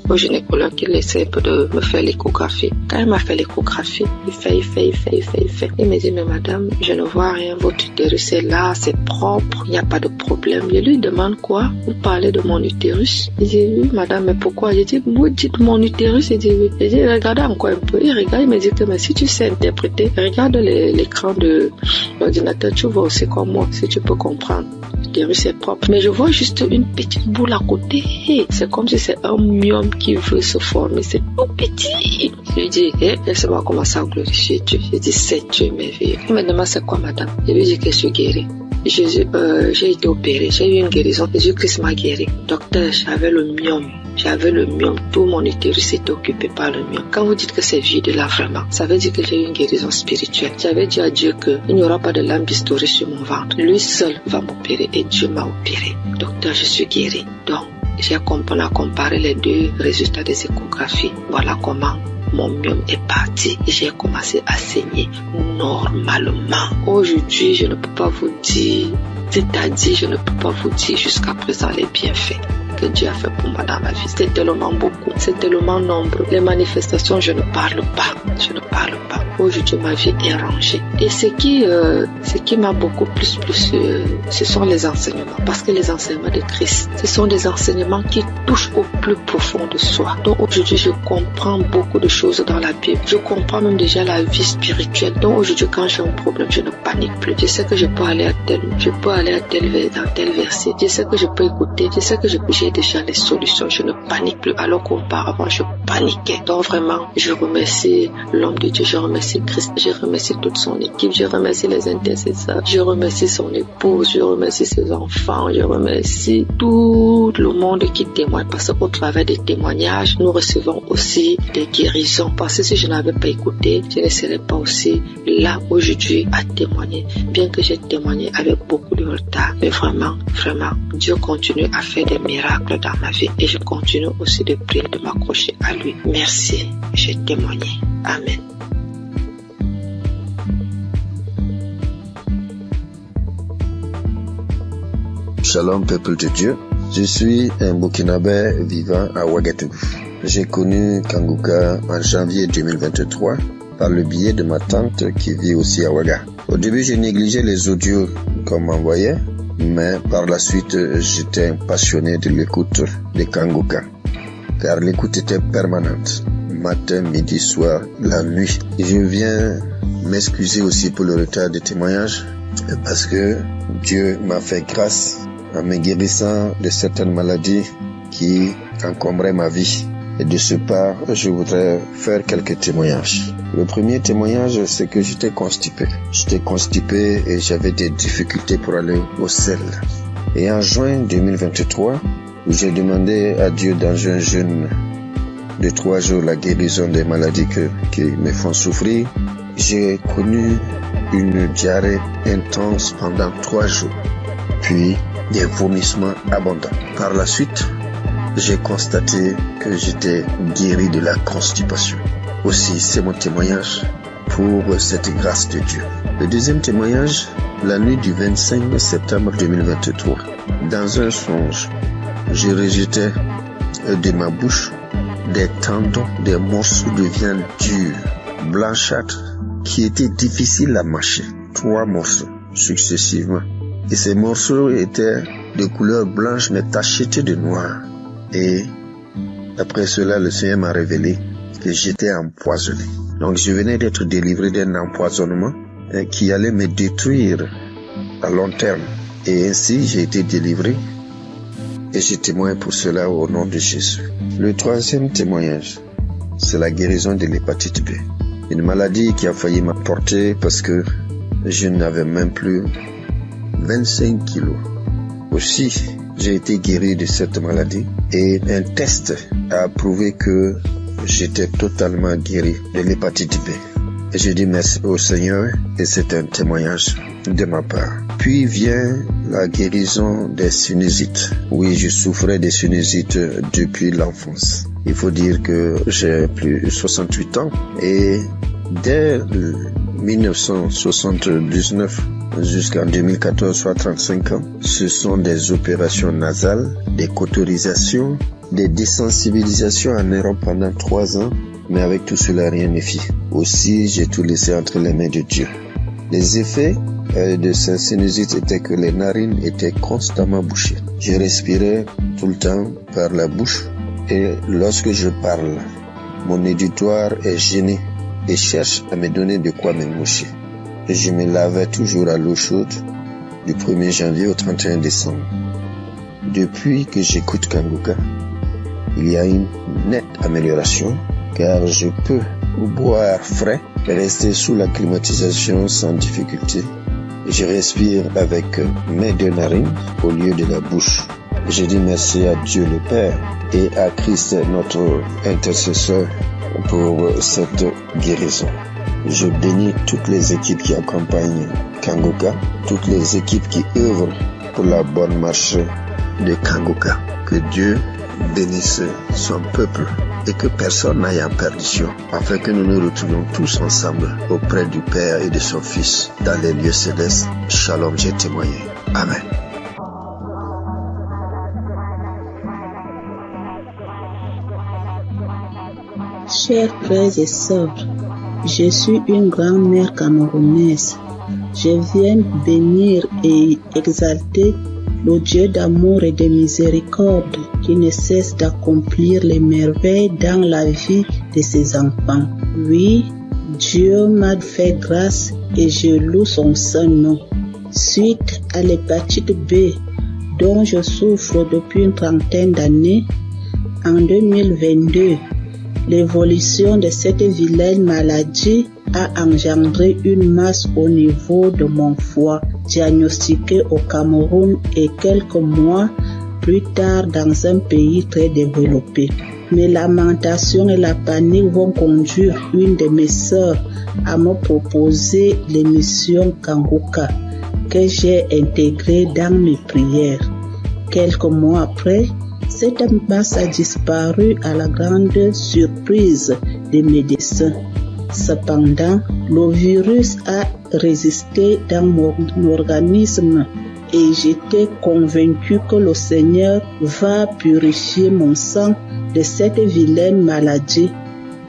au gynécologue qu'il essaie un peu de me faire l'échographie. Quand il m'a fait l'échographie, il fait. Il me dit, mais madame, je ne vois rien, votre utérus est là, c'est propre, il n'y a pas de problème. Je lui demande quoi? Vous parlez de mon utérus? Il dit, oui madame, mais pourquoi? J'ai dit, vous dites mon utérus? Il dit, oui. J'ai dit, regardez encore un peu. Il regarde, il me dit que mais si tu sais interpréter, regarde l'écran de l'ordinateur, tu vois aussi comme moi, si tu peux comprendre. L'utérus est propre. Mais je vois juste une petite boule à côté. C'est comme si c'est un myome qui veut se former. C'est tout petit. Je lui dis, laisse-moi commencer à glorifier Dieu. Je dis, c'est Dieu merveilleux. Il me demande, c'est quoi madame? Je lui dis que je suis guérie. J'ai été opérée, j'ai eu une guérison. Jésus-Christ m'a guéri. Docteur, j'avais le myome. Tout mon utérus était occupé par le myome. Quand vous dites que c'est vide là vraiment, ça veut dire que j'ai eu une guérison spirituelle. J'avais dit à Dieu qu'il n'y aura pas de lame bistourée sur mon ventre. Lui seul va m'opérer et Dieu m'a opéré. Docteur, je suis guérie. Donc, on a comparé les 2 résultats des échographies. Voilà comment mon myome est parti et j'ai commencé à saigner normalement. Aujourd'hui, je ne peux pas vous dire, je ne peux pas vous dire jusqu'à présent les bienfaits que Dieu a fait pour moi dans ma vie. C'est tellement beaucoup, c'est tellement nombreux. Les manifestations, je ne parle pas. Aujourd'hui, ma vie est rangée. Et ce qui m'a beaucoup plus, ce sont les enseignements. Parce que les enseignements de Christ, ce sont des enseignements qui touchent au plus profond de soi. Donc aujourd'hui, je comprends beaucoup de choses dans la Bible. Je comprends même déjà la vie spirituelle. Donc aujourd'hui, quand j'ai un problème, je ne panique plus. Je sais que je peux aller dans tel verset. Je sais que je peux écouter. Je sais que j'ai déjà les solutions. Je ne panique plus. Alors qu'auparavant, je paniquais. Donc vraiment, je remercie l'homme de Dieu. Je remercie Christ. Je remercie toute son équipe. Je remercie les intercesseurs. Je remercie son épouse. Je remercie ses enfants. Je remercie tout le monde qui témoigne. Parce qu'au travers des témoignages, nous recevons aussi des guérisons. Parce que si je n'avais pas écouté, je ne serais pas aussi là aujourd'hui à témoigner. Bien que j'ai témoigné avec beaucoup de retard. Mais vraiment, Dieu continue à faire des miracles dans ma vie. Et je continue aussi de prier, de m'accrocher à lui. Merci. J'ai témoigné. Amen. Shalom peuple de Dieu, je suis un Burkinabé vivant à Ouagadougou. J'ai connu Kanguka en janvier 2023 par le biais de ma tante qui vit aussi à Ouaga. Au début, je négligeais les audios qu'on m'envoyait, mais par la suite, j'étais passionné de l'écoute de Kanguka, car l'écoute était permanente, matin, midi, soir, la nuit. Et je viens m'excuser aussi pour le retard de témoignage, parce que Dieu m'a fait grâce en me guérissant de certaines maladies qui encombraient ma vie. Et de ce pas, je voudrais faire quelques témoignages. Le premier témoignage, c'est que j'étais constipé. Et j'avais des difficultés pour aller au sel. Et en juin 2023, où j'ai demandé à Dieu dans un jeûne de 3 jours la guérison des maladies qui me font souffrir, j'ai connu une diarrhée intense pendant 3 jours, puis des vomissements abondants. Par la suite, j'ai constaté que j'étais guéri de la constipation. Aussi, c'est mon témoignage pour cette grâce de Dieu. Le deuxième témoignage, la nuit du 25 septembre 2023. Dans un songe, je rejetais de ma bouche des tendons, des morceaux de viande dure, blanchâtre, qui étaient difficiles à mâcher. 3 morceaux successivement. Et ces morceaux étaient de couleur blanche mais tachetés de noir. Et après cela, le Seigneur m'a révélé que j'étais empoisonné. Donc je venais d'être délivré d'un empoisonnement qui allait me détruire à long terme. Et ainsi, j'ai été délivré et je témoigne pour cela au nom de Jésus. Le troisième témoignage, c'est la guérison de l'hépatite B. Une maladie qui a failli m'emporter parce que je n'avais même plus 25 kilos. Aussi, j'ai été guéri de cette maladie et un test a prouvé que j'étais totalement guéri de l'hépatite B. Et je dis merci au Seigneur et c'est un témoignage de ma part. Puis vient la guérison des sinusites. Oui, je souffrais des sinusites depuis l'enfance. Il faut dire que j'ai plus de 68 ans et dès 1979 jusqu'en 2014, soit 35 ans, ce sont des opérations nasales, des cauterisations, des désensibilisations en Europe pendant 3 ans, mais avec tout cela, rien ne fit. Aussi, j'ai tout laissé entre les mains de Dieu. Les effets de ces sinusites étaient que les narines étaient constamment bouchées. Je respirais tout le temps par la bouche et lorsque je parle, mon auditoire est gêné et cherche à me donner de quoi me moucher. Et je me lavais toujours à l'eau chaude du 1er janvier au 31 décembre. Depuis que j'écoute Kanguka, il y a une nette amélioration car je peux boire frais et rester sous la climatisation sans difficulté. Je respire avec mes 2 narines au lieu de la bouche. Je dis merci à Dieu le Père et à Christ notre intercesseur pour cette guérison. Je bénis toutes les équipes qui accompagnent Kanguka, toutes les équipes qui œuvrent pour la bonne marche de Kanguka. Que Dieu bénisse son peuple et que personne n'aille en perdition, afin que nous nous retrouvions tous ensemble auprès du Père et de son Fils dans les lieux célestes. Shalom, j'ai témoigné. Amen. Chers frères et sœurs, je suis une grand-mère camerounaise. Je viens bénir et exalter le Dieu d'amour et de miséricorde qui ne cesse d'accomplir les merveilles dans la vie de ses enfants. Oui, Dieu m'a fait grâce et je loue son saint nom. Suite à l'hépatite B dont je souffre depuis une trentaine d'années, en 2022, l'évolution de cette vilaine maladie a engendré une masse au niveau de mon foie, diagnostiquée au Cameroun et quelques mois plus tard dans un pays très développé. Mes lamentations et la panique vont conduire une de mes sœurs à me proposer l'émission Kanguka que j'ai intégrée dans mes prières. Quelques mois après, cette masse a disparu à la grande surprise des médecins. Cependant, le virus a résisté dans mon organisme et j'étais convaincu que le Seigneur va purifier mon sang de cette vilaine maladie,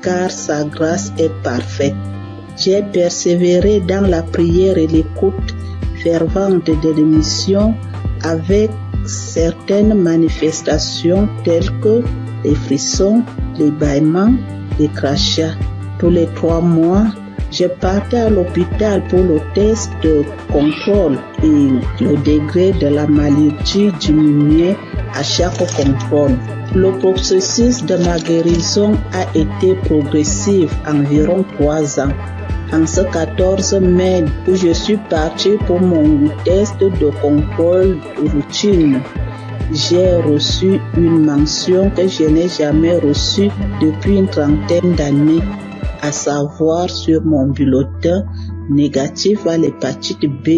car sa grâce est parfaite. J'ai persévéré dans la prière et l'écoute fervente de l'émission avec certaines manifestations telles que les frissons, les bâillements, les crachats. Tous les 3 mois, je partais à l'hôpital pour le test de contrôle et le degré de la maladie diminuait à chaque contrôle. Le processus de ma guérison a été progressif, environ 3 ans. En ce 14 mai où je suis parti pour mon test de contrôle routine, j'ai reçu une mention que je n'ai jamais reçue depuis une trentaine d'années, à savoir sur mon bulletin négatif à l'hépatite B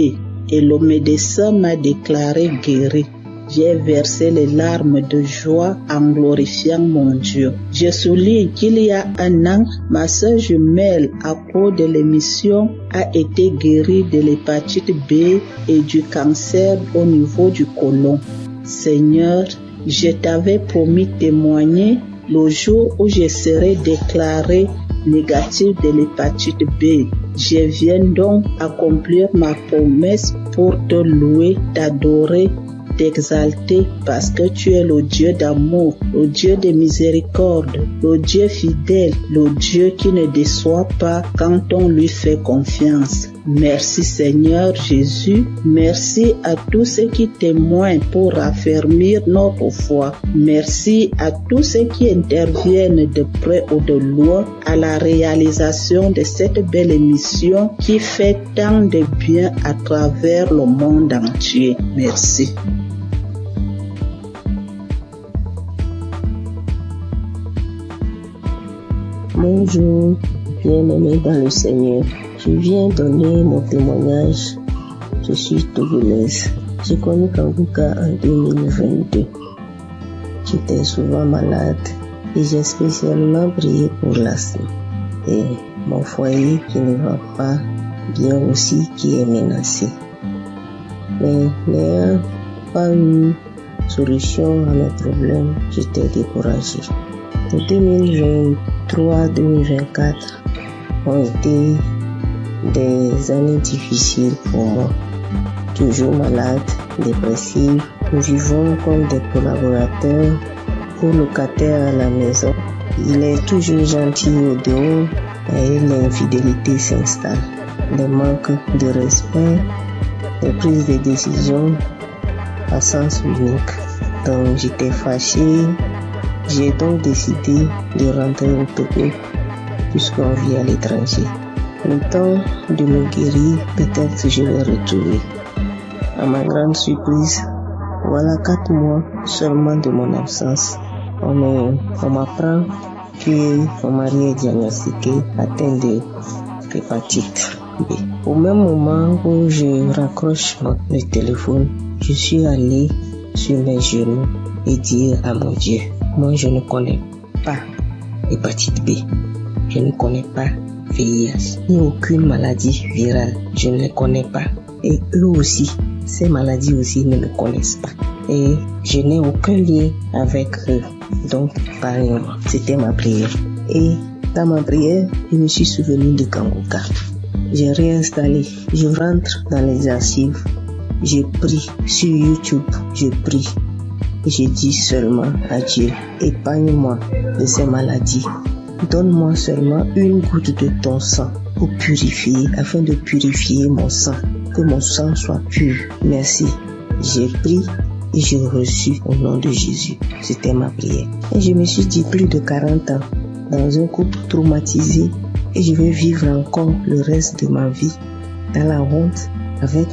et le médecin m'a déclaré guéri. J'ai versé les larmes de joie en glorifiant mon Dieu. Je souligne qu'il y a un an, ma sœur jumelle, à cause de l'émission, a été guérie de l'hépatite B et du cancer au niveau du côlon. Seigneur, je t'avais promis témoigner le jour où je serai déclaré négatif de l'hépatite B. Je viens donc accomplir ma promesse pour te louer, t'adorer, t'exalter parce que tu es le Dieu d'amour, le Dieu de miséricorde, le Dieu fidèle, le Dieu qui ne déçoit pas quand on lui fait confiance. Merci Seigneur Jésus, merci à tous ceux qui témoignent pour raffermir notre foi. Merci à tous ceux qui interviennent de près ou de loin à la réalisation de cette belle émission qui fait tant de bien à travers le monde entier. Merci. Bonjour, bien-aimés dans le Seigneur. Je viens donner mon témoignage. Je suis togolaise. J'ai connu Kanguka en 2022. J'étais souvent malade et j'ai spécialement prié pour l'asthme. Et mon foyer qui ne va pas bien aussi qui est menacé. Mais n'ayant pas eu solution à mes problèmes, j'étais découragée. De 2023-2024 ont été des années difficiles pour moi. Toujours malade, dépressive, nous vivons comme des collaborateurs ou locataires à la maison. Il est toujours gentil au dehors et l'infidélité s'installe. Les manques de respect, les prises de décision à sens unique. Donc j'étais fâchée. J'ai donc décidé de rentrer au Togo puisqu'on vit à l'étranger. Le temps de me guérir, peut-être je vais retourner. À ma grande surprise, voilà 4 mois seulement de mon absence. On m'apprend que mon mari est diagnostiqué atteint de l'hépatite B. Au même moment où je raccroche le téléphone, je suis allé sur mes genoux et dire à mon Dieu, moi je ne connais pas l'hépatite B, je ne connais pas VIH, ni aucune maladie virale, je ne les connais pas. Et eux aussi, ces maladies aussi ne me connaissent pas. Et je n'ai aucun lien avec eux. Donc, parlez-moi. C'était ma prière. Et dans ma prière, je me suis souvenu de Kanguka. J'ai réinstallé. Je rentre dans les archives. Je prie sur YouTube. Je prie. Et je dis seulement à Dieu, épargne-moi de ces maladies. Donne-moi seulement une goutte de ton sang pour purifier, afin de purifier mon sang. Que mon sang soit pur. Merci. J'ai pris et j'ai reçu au nom de Jésus. C'était ma prière. Et je me suis dit plus de 40 ans dans un couple traumatisé et je vais vivre encore le reste de ma vie dans la honte avec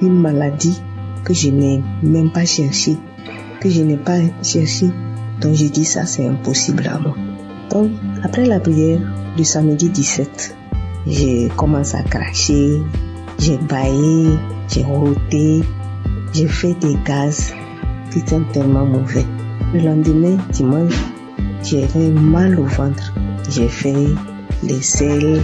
une maladie que je n'ai même pas cherchée, que je n'ai pas cherché. Donc j'ai dit ça c'est impossible à moi. Donc après la prière du samedi 17, j'ai commencé à cracher, j'ai baillé, j'ai roté, j'ai fait des gaz qui sont tellement mauvais. Le lendemain, dimanche, j'avais mal au ventre. J'ai fait des selles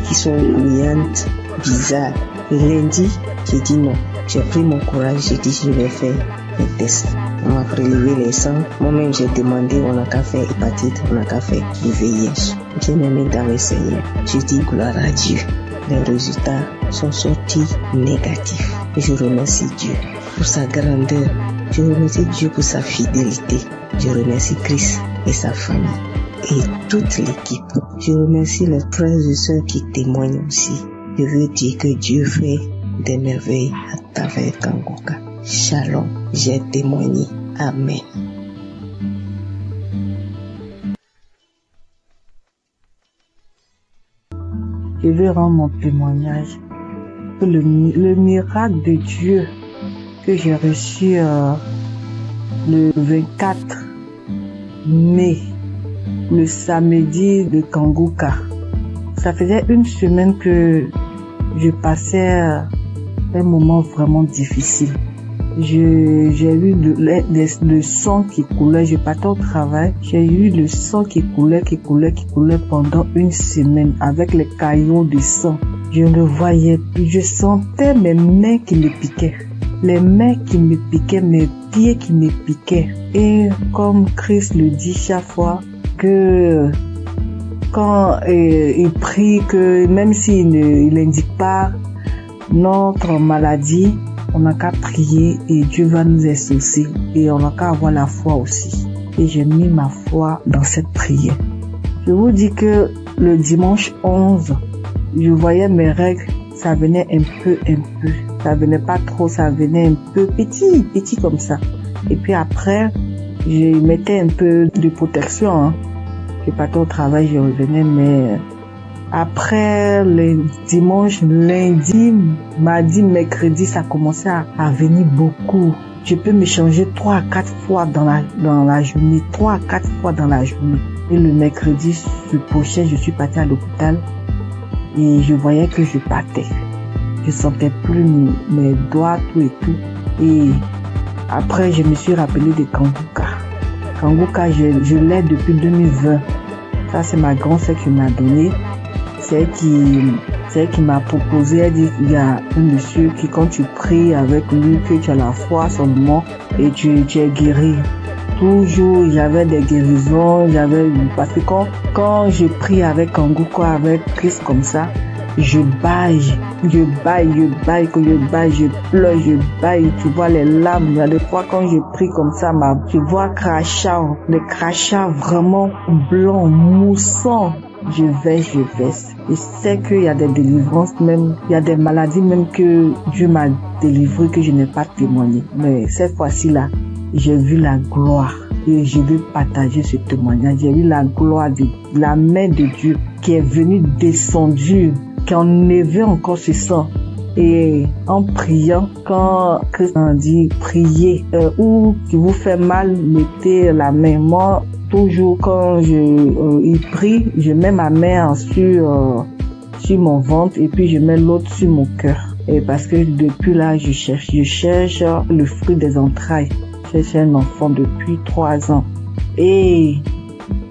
qui sont grouillantes, bizarres. Le lundi, j'ai dit non. J'ai pris mon courage, j'ai dit je vais faire un test. On m'a prélevé les sangs. Moi-même, j'ai demandé, on n'a qu'à faire hépatite, on n'a qu'à faire du VIH. Bien aimé dans le Seigneur, je dis gloire à Dieu. Les résultats sont sortis négatifs. Et je remercie Dieu pour sa grandeur. Je remercie Dieu pour sa fidélité. Je remercie Christ et sa famille et toute l'équipe. Je remercie les frères et sœurs qui témoignent aussi. Je veux dire que Dieu fait des merveilles à travers Kanguka. Shalom, j'ai témoigné. Amen. Je veux rendre mon témoignage pour le miracle de Dieu que j'ai reçu le 24 mai, le samedi de Kanguka. Ça faisait une semaine que je passais un moment vraiment difficile. J'ai eu le sang qui coulait, je partais au travail, j'ai eu le sang qui coulait pendant une semaine avec les caillots de sang. Je ne voyais plus, je sentais mes mains qui me piquaient, les mains qui me piquaient, mes pieds qui me piquaient. Et comme Christ le dit chaque fois, que quand il prie, que même s'il n'indique pas notre maladie, on n'a qu'à prier et Dieu va nous exaucer et on n'a qu'à avoir la foi aussi. Et j'ai mis ma foi dans cette prière. Je vous dis que le dimanche 11, je voyais mes règles, ça venait un peu. Ça venait pas trop, ça venait un peu petit comme ça. Et puis après, je mettais un peu de protection. Je partais au travail, je revenais, mais après le dimanche, lundi, mardi, mercredi, ça commençait à venir beaucoup. Je peux me changer 3 à 4 fois dans la journée, 3 à 4 fois dans la journée. Et le mercredi, prochain, je suis partie à l'hôpital et je voyais que je partais. Je sentais plus mes doigts, tout et tout. Et après, je me suis rappelé de Kanguka. Kanguka, je l'ai depuis 2020. Ça, c'est ma grand-sœur qui m'a donné. C'est elle qui m'a proposé. Elle dit, il y a un monsieur qui, quand tu pries avec lui, que tu as la foi seulement et tu es guéri. Toujours, j'avais des guérisons, parce que quand je prie avec Kanguka, avec Christ comme ça, je baille, je pleure, je baille, tu vois les larmes. Il y a des fois quand je prie comme ça, tu vois les crachats vraiment blancs, moussants. Je vais. Et c'est qu'il y a des délivrances même, il y a des maladies même que Dieu m'a délivré que je n'ai pas témoigné. Mais cette fois-ci là, j'ai vu la gloire et je veux partager ce témoignage. J'ai vu la gloire de la main de Dieu qui est venue descendue, qui a enlevé encore ce sang. Et en priant, quand Christ a dit priez, ou qui vous fait mal, mettez la main. Moi, toujours quand il prie, je mets ma main sur mon ventre et puis je mets l'autre sur mon cœur. Et parce que depuis là, je cherche le fruit des entrailles. Je cherche un enfant depuis 3 ans. Et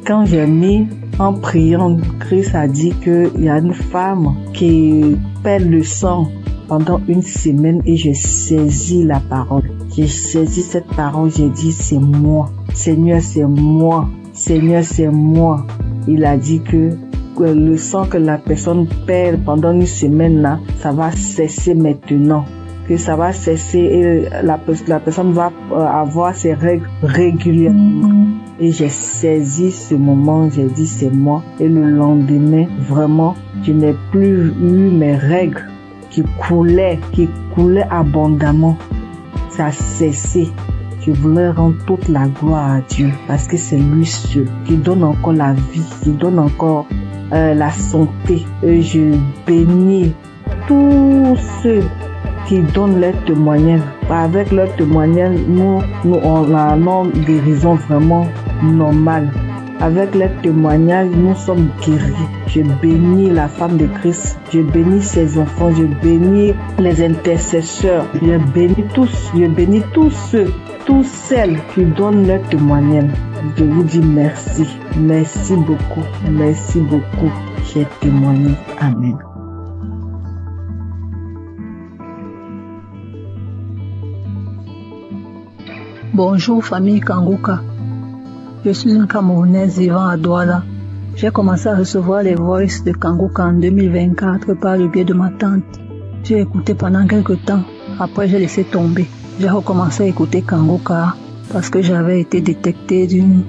quand j'ai mis en priant, Christ a dit qu'il y a une femme qui perd le sang pendant une semaine et j'ai saisi la parole. J'ai saisi cette parole, j'ai dit c'est moi. Seigneur, c'est moi. Seigneur, c'est moi. Il a dit que le sang que la personne perd pendant une semaine là, ça va cesser maintenant. Que ça va cesser et la personne va avoir ses règles régulièrement. Et j'ai saisi ce moment, j'ai dit c'est moi. Et le lendemain, vraiment, je n'ai plus eu mes règles qui coulaient abondamment. Ça a cessé. Je voulais rendre toute la gloire à Dieu parce que c'est lui seul qui donne encore la vie, qui donne encore la santé. Et je bénis tous ceux qui donnent leur témoignage. Avec leur témoignage, nous on a une guérison vraiment normale. Avec leur témoignage, nous sommes guéris. Je bénis la femme de Christ. Je bénis ses enfants. Je bénis les intercesseurs. Je bénis tous ceux, toutes celles qui donnent leur témoignage. Je vous dis merci. Merci beaucoup. Merci beaucoup. J'ai témoigné. Amen. Bonjour famille Kanguka. Je suis une Camerounaise vivant à Douala. J'ai commencé à recevoir les voices de Kanguka en 2024 par le biais de ma tante. J'ai écouté pendant quelques temps. Après, j'ai laissé tomber. J'ai recommencé à écouter Kanguka parce que j'avais été détectée d'une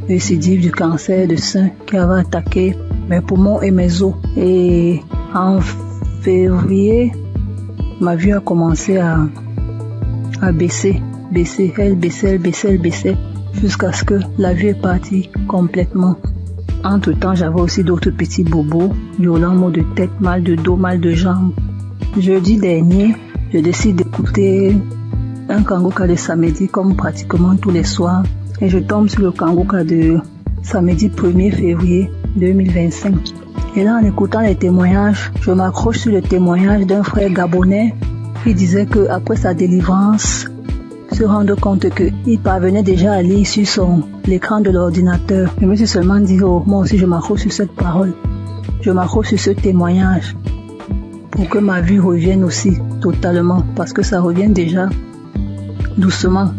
récidive du cancer de sein qui avait attaqué mes poumons et mes os. Et en février, ma vue a commencé à baisser. Elle baissait, jusqu'à ce que la vue est partie complètement. Entre-temps, j'avais aussi d'autres petits bobos, violents maux de tête, mal de dos, mal de jambes. Jeudi dernier, je décide d'écouter un Kanguka de samedi comme pratiquement tous les soirs. Et je tombe sur le Kanguka de samedi 1er février 2025. Et là, en écoutant les témoignages, je m'accroche sur le témoignage d'un frère gabonais qui disait qu'après sa délivrance, se rendre compte qu'il parvenait déjà à lire sur l'écran de l'ordinateur. Je me suis seulement dit, oh, moi aussi je m'accroche sur cette parole. Je m'accroche sur ce témoignage pour que ma vie revienne aussi totalement, parce que ça revient déjà doucement.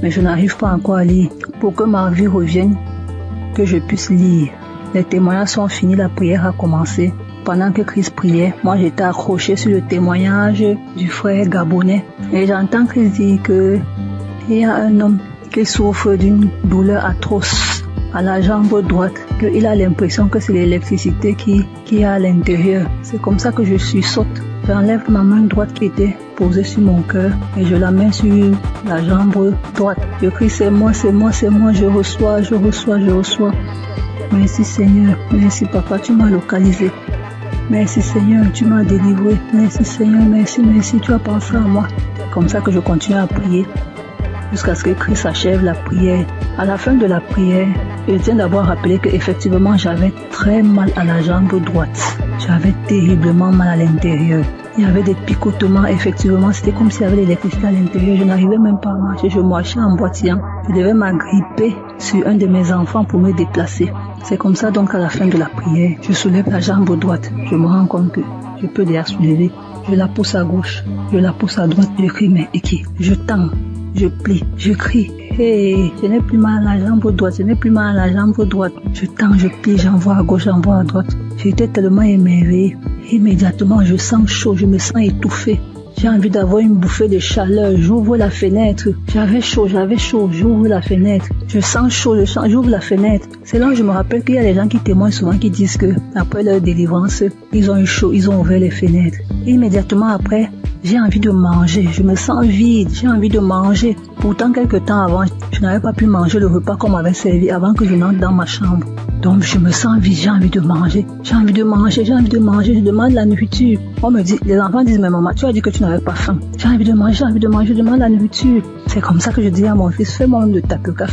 Mais je n'arrive pas encore à lire. Pour que ma vie revienne, que je puisse lire. Les témoignages sont finis, la prière a commencé. Pendant que Christ priait, moi j'étais accroché sur le témoignage du frère gabonais. Et j'entends Christ dire qu'il y a un homme qui souffre d'une douleur atroce à la jambe droite, qu'il a l'impression que c'est l'électricité qui est à l'intérieur. C'est comme ça que je sursaute. J'enlève ma main droite qui était posée sur mon cœur et je la mets sur la jambe droite. Je crie, c'est moi, je reçois. Merci Seigneur, merci Papa, tu m'as localisé. Merci Seigneur, tu m'as délivré. Merci Seigneur, merci, tu as pensé à moi. Comme ça que je continue à prier jusqu'à ce que Christ achève la prière. À la fin de la prière, je tiens d'abord à rappeler qu'effectivement j'avais très mal à la jambe droite. J'avais terriblement mal à l'intérieur. Il y avait des picotements, effectivement, c'était comme s'il y avait de l'électricité à l'intérieur. Je n'arrivais même pas à marcher, je marchais en boitillant. Je devais m'agripper sur un de mes enfants pour me déplacer. C'est comme ça donc à la fin de la prière, je soulève la jambe droite. Je me rends compte que je peux déjà soulever. Je la pousse à gauche, je la pousse à droite, je crie, mais qui? Je tends, je plie, je crie. Hey, je n'ai plus mal à la jambe droite, Je tends, je plie, j'envoie à gauche, j'envoie à droite. J'étais tellement émerveillée. Immédiatement, je sens chaud, je me sens étouffée. J'ai envie d'avoir une bouffée de chaleur. J'ouvre la fenêtre. J'avais chaud. J'ouvre la fenêtre. Je sens chaud, j'ouvre la fenêtre. C'est là où je me rappelle qu'il y a des gens qui témoignent souvent qui disent que après leur délivrance, ils ont eu chaud, ils ont ouvert les fenêtres. Et immédiatement après, j'ai envie de manger. Je me sens vide. J'ai envie de manger. Pourtant, quelques temps avant, je n'avais pas pu manger le repas qu'on m'avait servi avant que je n'entre dans ma chambre. Donc, je me sens vide. J'ai envie de manger. Je demande la nourriture. On me dit, les enfants disent, mais maman, tu as dit que tu n'avais pas faim. J'ai envie de manger. Je demande la nourriture. C'est comme ça que je dis à mon fils, fais-moi le tapioca.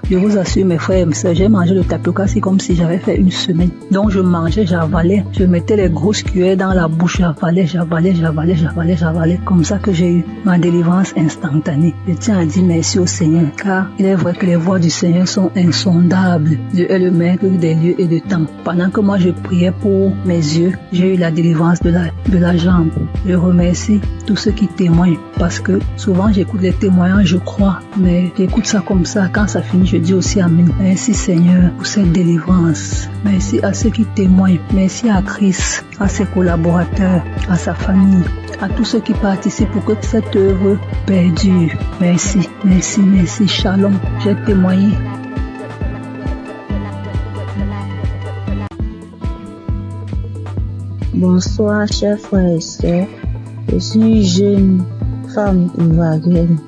Je vous assure, mes frères et mes sœurs, j'ai mangé le tapioca, c'est comme si j'avais fait une semaine. Donc, je mangeais, j'avalais. Je mettais les grosses cuillères dans la bouche, j'avalais. Comme ça que j'ai eu ma délivrance instantanée. Je tiens à dire merci au Seigneur, car il est vrai que les voies du Seigneur sont insondables. Dieu est le maître des lieux et de temps. Pendant que moi je priais pour mes yeux, j'ai eu la délivrance de la jambe. Je remercie tous ceux qui témoignent, parce que souvent j'écoute les témoignages, je crois, mais j'écoute ça comme ça. Quand ça finit, je dis aussi Amen. Merci Seigneur pour cette délivrance. Merci à ceux qui témoignent. Merci à Christ, à ses collaborateurs, à sa famille, à tous ceux qui participent pour que cette œuvre perdure. Merci. Shalom. J'ai témoigné. Bonsoir, chers frères et sœurs. Je suis jeune femme ivoirienne.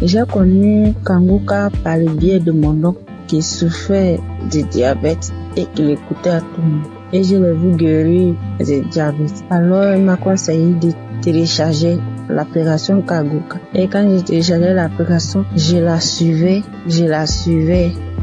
J'ai connu Kanguka par le biais de mon oncle qui souffrait de diabète et qui l'écoutait à tout le monde. Et je l'ai vu guérir de diabète. Alors, il m'a conseillé de télécharger l'application Kanguka. Et quand j'ai téléchargé l'application, je la suivais,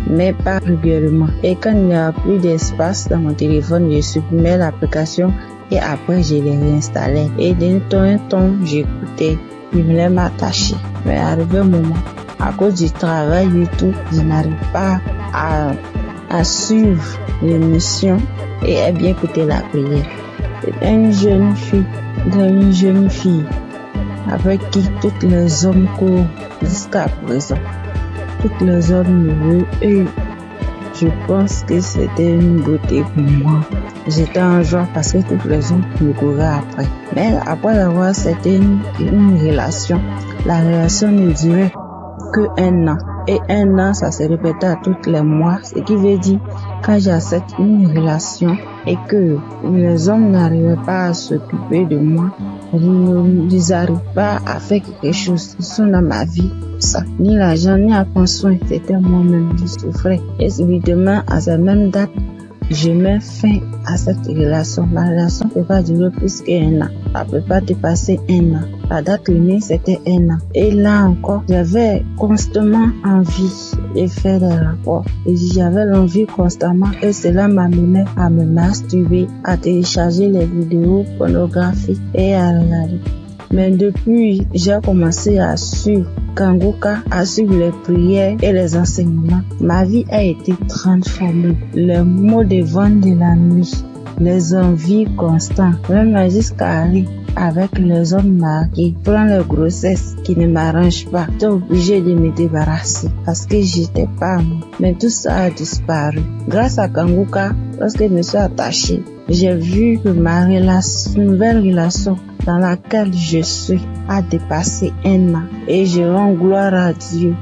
mais pas régulièrement. Et quand il n'y a plus d'espace dans mon téléphone, je supprimais l'application et après je l'ai réinstallée. Et d'un temps en temps, j'écoutais, je voulais m'attacher. Mais arrivé un moment, à cause du travail et tout, je n'arrive pas à suivre l'émission et à bien écouter la prière. C'est une jeune fille avec qui tous les hommes courent jusqu'à présent. Tous les hommes me veulent et je pense que c'était une beauté pour moi. J'étais en joie parce que tous les hommes me couraient après. Mais après avoir, c'était une relation. La relation ne durait que 1 an. Et 1 an, ça se répétait à tous les mois. Ce qui veut dire, quand j'accepte une relation et que les hommes n'arrivaient pas à s'occuper de moi, ils n'arrivent pas à faire quelque chose. Ils sont dans ma vie. Ça. Ni l'argent, ni à prendre soin. C'était moi-même qui souffrais. Et subitement, à cette même date, je mets fin à cette relation. Ma relation ne peut pas durer plus qu'un an. Ça ne peut pas dépasser un an. La date limite, c'était un an. Et là encore, j'avais constamment envie de faire des rapports. Et j'avais l'envie constamment et cela m'amenait à me masturber, à télécharger les vidéos pornographiques et à regarder. Mais depuis, j'ai commencé à suivre Kanguka, à suivre les prières et les enseignements. Ma vie a été transformée. Les maux de vent de la nuit, les envies constantes, même jusqu'à aller avec les hommes mariés, prendre les grossesses qui ne m'arrangent pas. J'étais obligée de me débarrasser parce que j'étais pas moi. Mais tout ça a disparu. Grâce à Kanguka, lorsque je me suis attachée, j'ai vu que ma nouvelle relation dans laquelle je suis a dépassé un an. Et je rends gloire à Dieu.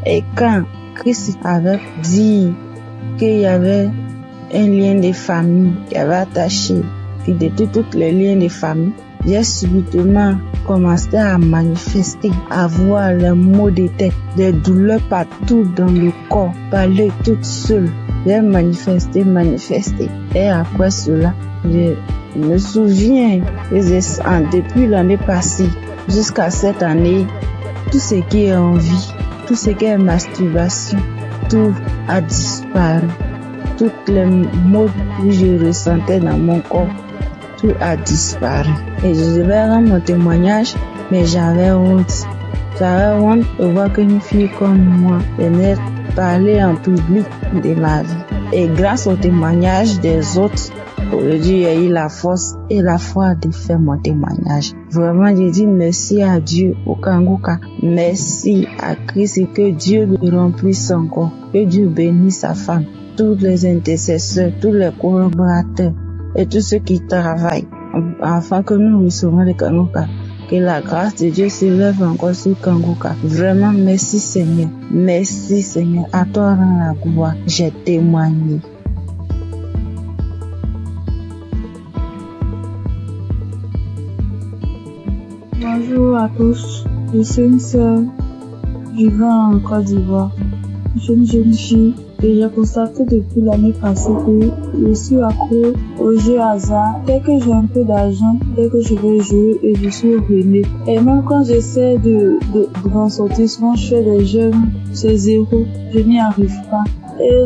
Et quand Christ avait dit qu'il y avait un lien de famille qui avait attaché, puis de tous les liens de famille, j'ai subitement commencé à manifester, à voir les maux de tête, des douleurs partout dans le corps, parler toute seule. J'ai manifesté. Et après cela, je me souviens que depuis l'année passée jusqu'à cette année, tout ce qui est envie, tout ce qui est masturbation, tout a disparu. Toutes les maux que je ressentais dans mon corps, tout a disparu. Et je devais rendre mon témoignage, mais j'avais honte. J'avais honte de voir qu'une fille comme moi venait parler en public de ma vie. Et grâce au témoignage des autres, aujourd'hui, j'ai eu la force et la foi de faire mon témoignage. Vraiment, je dis merci à Dieu, au Kanguka. Merci à Christ et que Dieu lui remplisse encore. Que Dieu bénisse sa femme, tous les intercesseurs, tous les collaborateurs et tous ceux qui travaillent afin que nous recevions le Kanguka. Que la grâce de Dieu s'élève encore sur Kanguka. Vraiment, merci Seigneur. Merci Seigneur. À toi rend la gloire. J'ai témoigné. Bonjour à tous. Je suis une sœur vivant en Côte d'Ivoire. Je suis une jeune fille et j'ai constaté depuis l'année passée que je suis accro aux jeux hasard. Dès que j'ai un peu d'argent, dès que je veux jouer et je suis ruinée. Et même quand j'essaie de m'en sortir, souvent je fais des jeux, c'est zéro, je n'y arrive pas. Et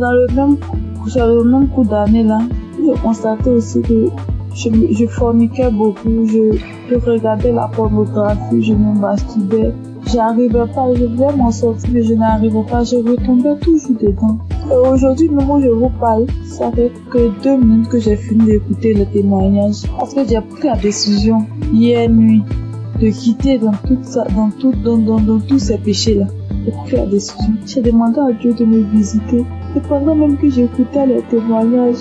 sur le même coup d'année là, j'ai constaté aussi que je forniquais beaucoup, je regardais la pornographie, je me masturbais. J'arrivais pas, je voulais m'en sortir, mais je n'arrivais pas, je retombais toujours dedans. Et aujourd'hui, le moment où je vous parle, ça fait que 2 minutes que j'ai fini d'écouter le témoignage. Parce que j'ai pris la décision, hier nuit, de quitter dans tous ces péchés-là. J'ai pris la décision. J'ai demandé à Dieu de me visiter. Et pendant même que j'écoutais les témoignages,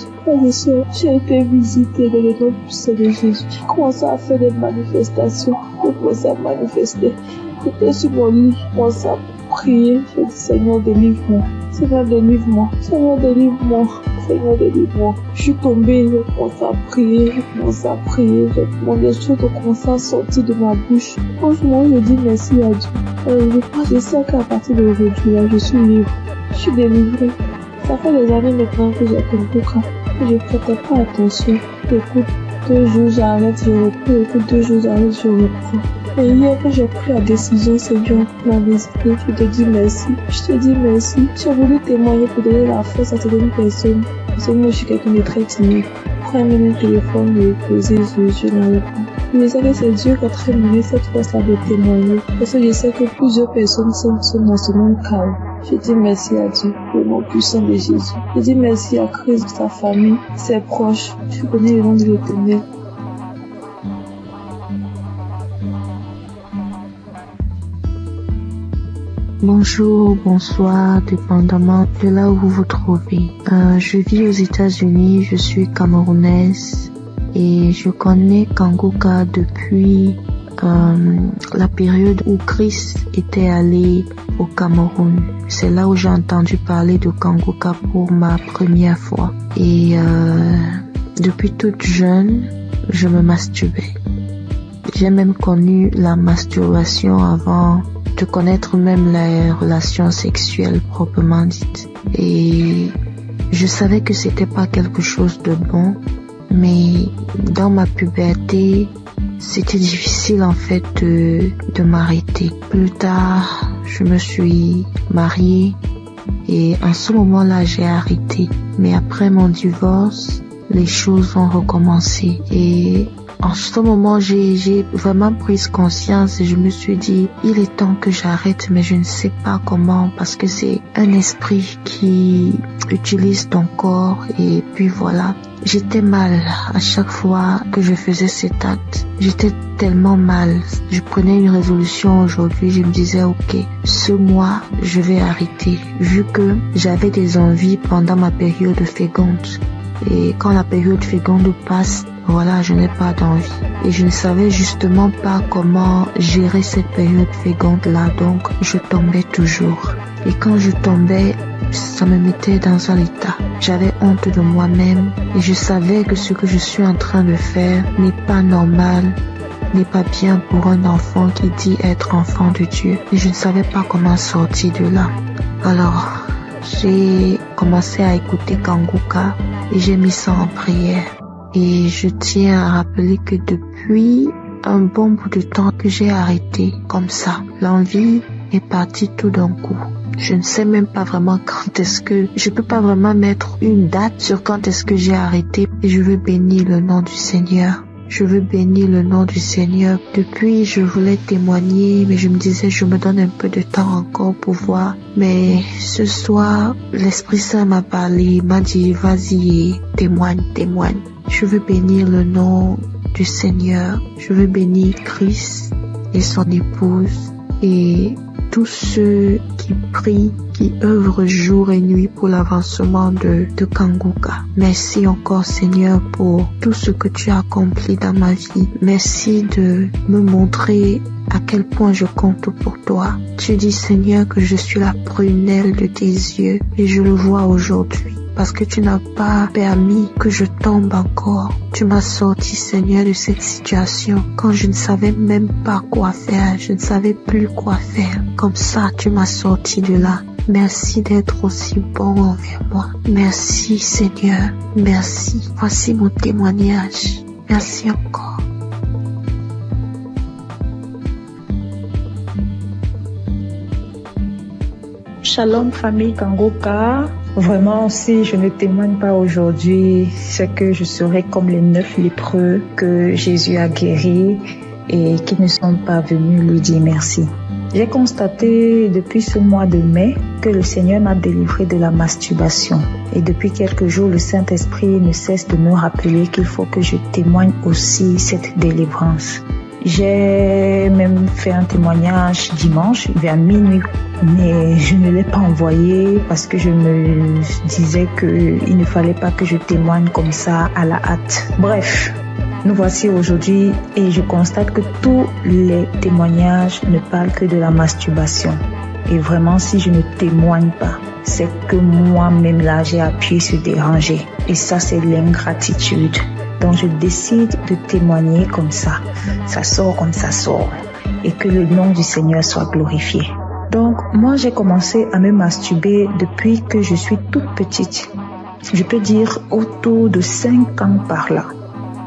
j'ai été visitée dans le nom puissant de Jésus. J'ai commencé à faire des manifestations. J'ai commencé à manifester. J'étais sur mon lit, je commençais à prier. J'ai dit, Seigneur, délivre-moi. Seigneur, délivre-moi. Seigneur, délivre-moi. Seigneur, délivre-moi. Je suis tombée, j'ai commencé à prier. J'ai demandé des choses ont commencé à sortir de ma bouche. Franchement, je dis merci à Dieu. Je sais qu'à partir d'aujourd'hui, je suis libre. Je suis délivrée. Ça fait des années maintenant que j'ai Kanguka. Je ne prêtais pas attention. J'écoute 2 jours, j'arrête, je reprends. J'écoute 2 jours, j'arrête, je reprends. Et hier, quand j'ai pris la décision, Seigneur, pour la visiter, je te dis merci. J'ai voulu témoigner pour donner la force à certaines personnes. Parce que moi, je suis quelqu'un de très timide. Prends mon téléphone, me poser, je n'en ai pas. Je sais que c'est Dieu qui a très donné cette force-là de témoigner. Parce que je sais que plusieurs personnes sont dans ce même chaos. Je dis merci à Dieu, le nom puissant de Jésus. Je dis merci à Christ, sa famille, ses proches. Je connais le nom de l'Éternel. Bonjour, bonsoir, dépendamment de là où vous vous trouvez. Je vis aux États-Unis, je suis camerounaise et je connais Kanguka depuis la période où Chris était allé au Cameroun. C'est là où j'ai entendu parler de Kanguka pour ma première fois. Et depuis toute jeune, je me masturbais. J'ai même connu la masturbation avant de connaître même les relations sexuelles proprement dites. Et Je savais que c'était pas quelque chose de bon, mais dans ma puberté, c'était difficile en fait de m'arrêter. Plus tard, je me suis mariée et en ce moment-là, j'ai arrêté. Mais après mon divorce, les choses ont recommencé et en ce moment, j'ai vraiment pris conscience et je me suis dit, il est temps que j'arrête, mais je ne sais pas comment parce que c'est un esprit qui utilise ton corps et puis voilà. J'étais mal à chaque fois que je faisais cet acte. J'étais tellement mal. Je prenais une résolution aujourd'hui, je me disais, ok, ce mois, je vais arrêter. Vu que j'avais des envies pendant ma période féconde. Et quand la période féconde passe, voilà, je n'ai pas d'envie. Et je ne savais justement pas comment gérer cette période féconde-là, donc je tombais toujours. Et quand je tombais, ça me mettait dans un état. J'avais honte de moi-même et je savais que ce que je suis en train de faire n'est pas normal, n'est pas bien pour un enfant qui dit être enfant de Dieu. Et je ne savais pas comment sortir de là. Alors, j'ai commencé à écouter Kanguka et j'ai mis ça en prière. Et je tiens à rappeler que depuis un bon bout de temps que j'ai arrêté comme ça, l'envie est partie tout d'un coup. Je ne sais même pas vraiment quand est-ce que... Je peux pas vraiment mettre une date sur quand est-ce que j'ai arrêté. Et je veux bénir le nom du Seigneur. Je veux bénir le nom du Seigneur. Depuis, je voulais témoigner, mais je me disais, je me donne un peu de temps encore pour voir. Mais ce soir, l'Esprit Saint m'a parlé, m'a dit, vas-y, témoigne. Je veux bénir le nom du Seigneur. Je veux bénir Christ et son épouse et tous ceux qui prient, qui œuvrent jour et nuit pour l'avancement de Kanguka. Merci encore Seigneur pour tout ce que tu as accompli dans ma vie. Merci de me montrer à quel point je compte pour toi. Tu dis Seigneur que je suis la prunelle de tes yeux et je le vois aujourd'hui. Parce que tu n'as pas permis que je tombe encore. Tu m'as sorti, Seigneur, de cette situation quand je ne savais même pas quoi faire. Je ne savais plus quoi faire. Comme ça, tu m'as sorti de là. Merci d'être aussi bon envers moi. Merci, Seigneur. Merci. Voici mon témoignage. Merci encore. Shalom, famille Kanguka. Vraiment, si je ne témoigne pas aujourd'hui, c'est que je serai comme les 9 lépreux que Jésus a guéris et qui ne sont pas venus lui dire merci. J'ai constaté depuis ce mois de mai que le Seigneur m'a délivré de la masturbation. Et depuis quelques jours, le Saint-Esprit ne cesse de me rappeler qu'il faut que je témoigne aussi cette délivrance. J'ai même fait un témoignage dimanche vers minuit, mais je ne l'ai pas envoyé parce que je me disais qu'il ne fallait pas que je témoigne comme ça à la hâte. Bref, nous voici aujourd'hui et je constate que tous les témoignages ne parlent que de la masturbation. Et vraiment, si je ne témoigne pas, c'est que moi-même là, j'ai appuyé sur déranger. Et ça, c'est l'ingratitude. Donc je décide de témoigner comme ça. Ça sort comme ça sort. Et que le nom du Seigneur soit glorifié. Donc moi j'ai commencé à me masturber depuis que je suis toute petite. Je peux dire autour de 5 ans par là.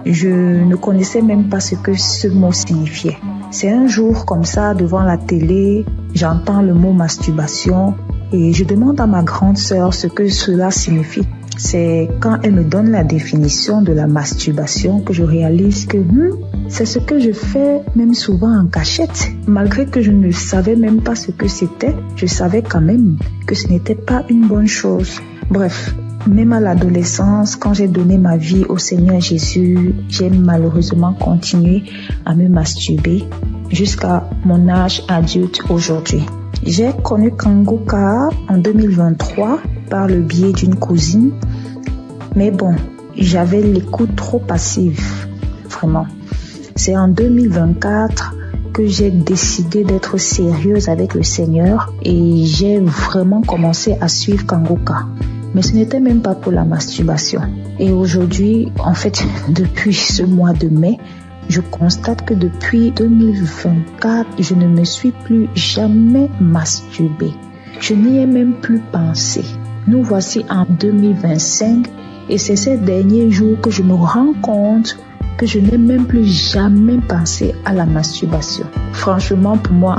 Je ne connaissais même pas ce que ce mot signifiait. C'est un jour comme ça devant la télé, j'entends le mot masturbation et je demande à ma grande sœur ce que cela signifie. C'est quand elle me donne la définition de la masturbation que je réalise que c'est ce que je fais même souvent en cachette. Malgré que je ne savais même pas ce que c'était, je savais quand même que ce n'était pas une bonne chose. Bref, même à l'adolescence, quand j'ai donné ma vie au Seigneur Jésus, j'ai malheureusement continué à me masturber jusqu'à mon âge adulte aujourd'hui. J'ai connu Kanguka en 2023 par le biais d'une cousine. Mais bon, j'avais l'écoute trop passive, vraiment. C'est en 2024 que j'ai décidé d'être sérieuse avec le Seigneur et j'ai vraiment commencé à suivre Kanguka. Mais ce n'était même pas pour la masturbation. Et aujourd'hui, en fait, depuis ce mois de mai, je constate que depuis 2024, je ne me suis plus jamais masturbée. Je n'y ai même plus pensé. Nous voici en 2025 et c'est ces derniers jours que je me rends compte que je n'ai même plus jamais pensé à la masturbation. Franchement, pour moi,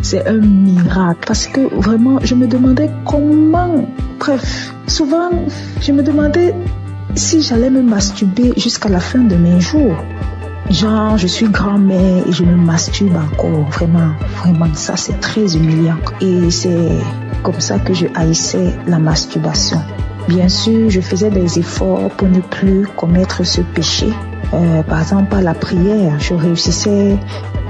c'est un miracle parce que vraiment, je me demandais comment... Bref, souvent, je me demandais si j'allais me masturber jusqu'à la fin de mes jours. Genre, je suis grand-mère et je me masturbe encore. Vraiment, ça c'est très humiliant. Et c'est comme ça que je haïssais la masturbation. Bien sûr, je faisais des efforts pour ne plus commettre ce péché. Par exemple, par la prière, je réussissais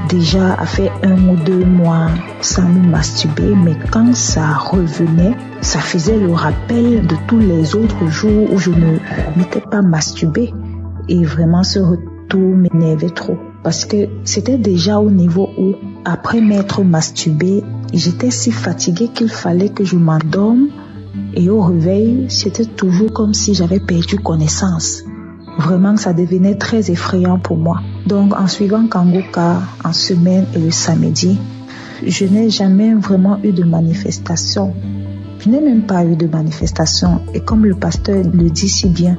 déjà à faire 1 ou 2 mois sans me masturber, mais quand ça revenait, ça faisait le rappel de tous les autres jours où je ne m'étais pas masturbée. Et vraiment, ce retour m'énervait trop. Parce que c'était déjà au niveau où, après m'être masturbée, j'étais si fatiguée qu'il fallait que je m'endorme. Et au réveil, c'était toujours comme si j'avais perdu connaissance. Vraiment, ça devenait très effrayant pour moi. Donc, en suivant Kangoka en semaine et le samedi, je n'ai jamais vraiment eu de manifestation. Je n'ai même pas eu de manifestation. Et comme le pasteur le dit si bien,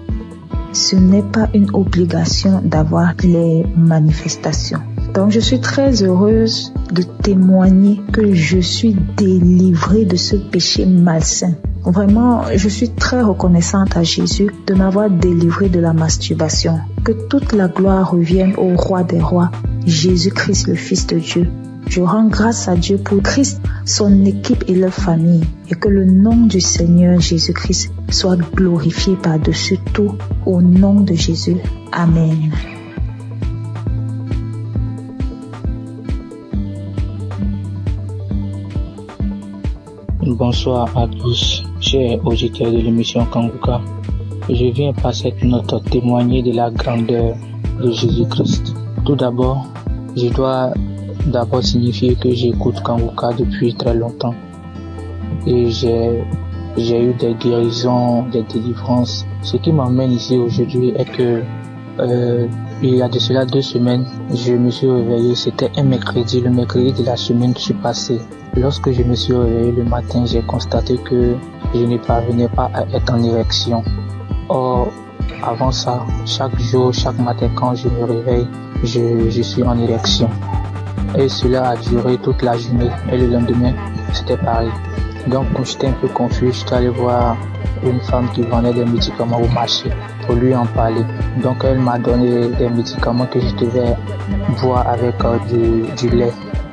ce n'est pas une obligation d'avoir les manifestations. Donc, je suis très heureuse de témoigner que je suis délivrée de ce péché malsain. Vraiment, je suis très reconnaissante à Jésus de m'avoir délivrée de la masturbation. Que toute la gloire revienne au roi des rois, Jésus-Christ, le Fils de Dieu. Je rends grâce à Dieu pour Christ, son équipe et leur famille, et que le nom du Seigneur Jésus-Christ soit glorifié par-dessus tout, au nom de Jésus. Amen. Bonsoir à tous, chers auditeurs de l'émission Kangoka. Je viens par cette note témoigner de la grandeur de Jésus-Christ. Tout d'abord, je dois signifier que j'écoute Kangoka depuis très longtemps. Et j'ai eu des guérisons, des délivrances. Ce qui m'emmène ici aujourd'hui est que il y a de cela 2 semaines, je me suis réveillé, c'était un mercredi, le mercredi de la semaine qui passée. Lorsque je me suis réveillé le matin, j'ai constaté que je ne parvenais pas à être en érection. Or, avant ça, chaque jour, chaque matin quand je me réveille, je suis en érection. Et cela a duré toute la journée et le lendemain, c'était pareil. Donc, quand j'étais un peu confus, j'étais allé voir une femme qui vendait des médicaments au marché pour lui en parler. Donc, elle m'a donné des médicaments que je devais boire avec du lait.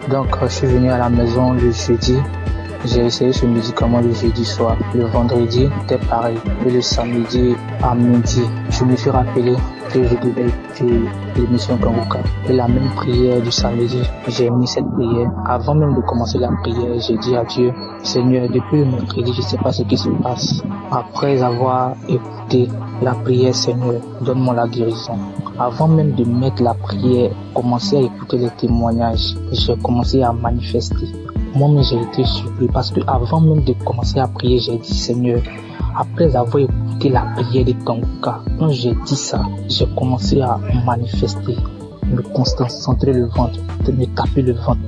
Donc, je suis venu à la maison le jeudi. J'ai essayé ce médicament le jeudi soir. Le vendredi, c'était pareil. Et le samedi à midi, je me suis rappelé que je devais écouter l'émission Kangoka. Et la même prière du samedi, j'ai mis cette prière. Avant même de commencer la prière, j'ai dit à Dieu, Seigneur, depuis le mercredi, je ne sais pas ce qui se passe. Après avoir écouté la prière, Seigneur, donne-moi la guérison. Avant même de mettre la prière, commencer à écouter les témoignages, j'ai commencé à manifester. Moi-même, j'ai été surpris parce que avant même de commencer à prier, j'ai dit, Seigneur, après avoir écouté la prière de Kangoka, quand j'ai dit ça, j'ai commencé à manifester, me concentrer le ventre, me taper le ventre.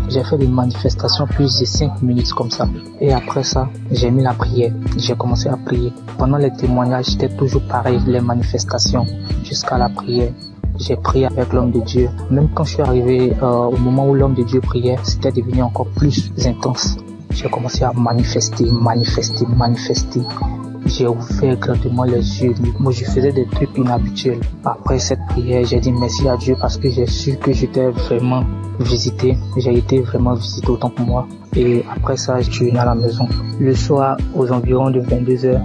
J'ai fait des manifestations plus de 5 minutes comme ça. Et après ça, j'ai mis la prière. J'ai commencé à prier. Pendant les témoignages, c'était toujours pareil, les manifestations, jusqu'à la prière. J'ai prié avec l'homme de Dieu. Même quand je suis arrivé au moment où l'homme de Dieu priait, c'était devenu encore plus intense. J'ai commencé à manifester. J'ai ouvert grandement les yeux. Moi, je faisais des trucs inhabituels. Après cette prière, j'ai dit merci à Dieu parce que j'ai su que j'étais vraiment visité. J'ai été vraiment visité autant pour moi. Et après ça, je suis venu à la maison. Le soir, aux environs de 22h,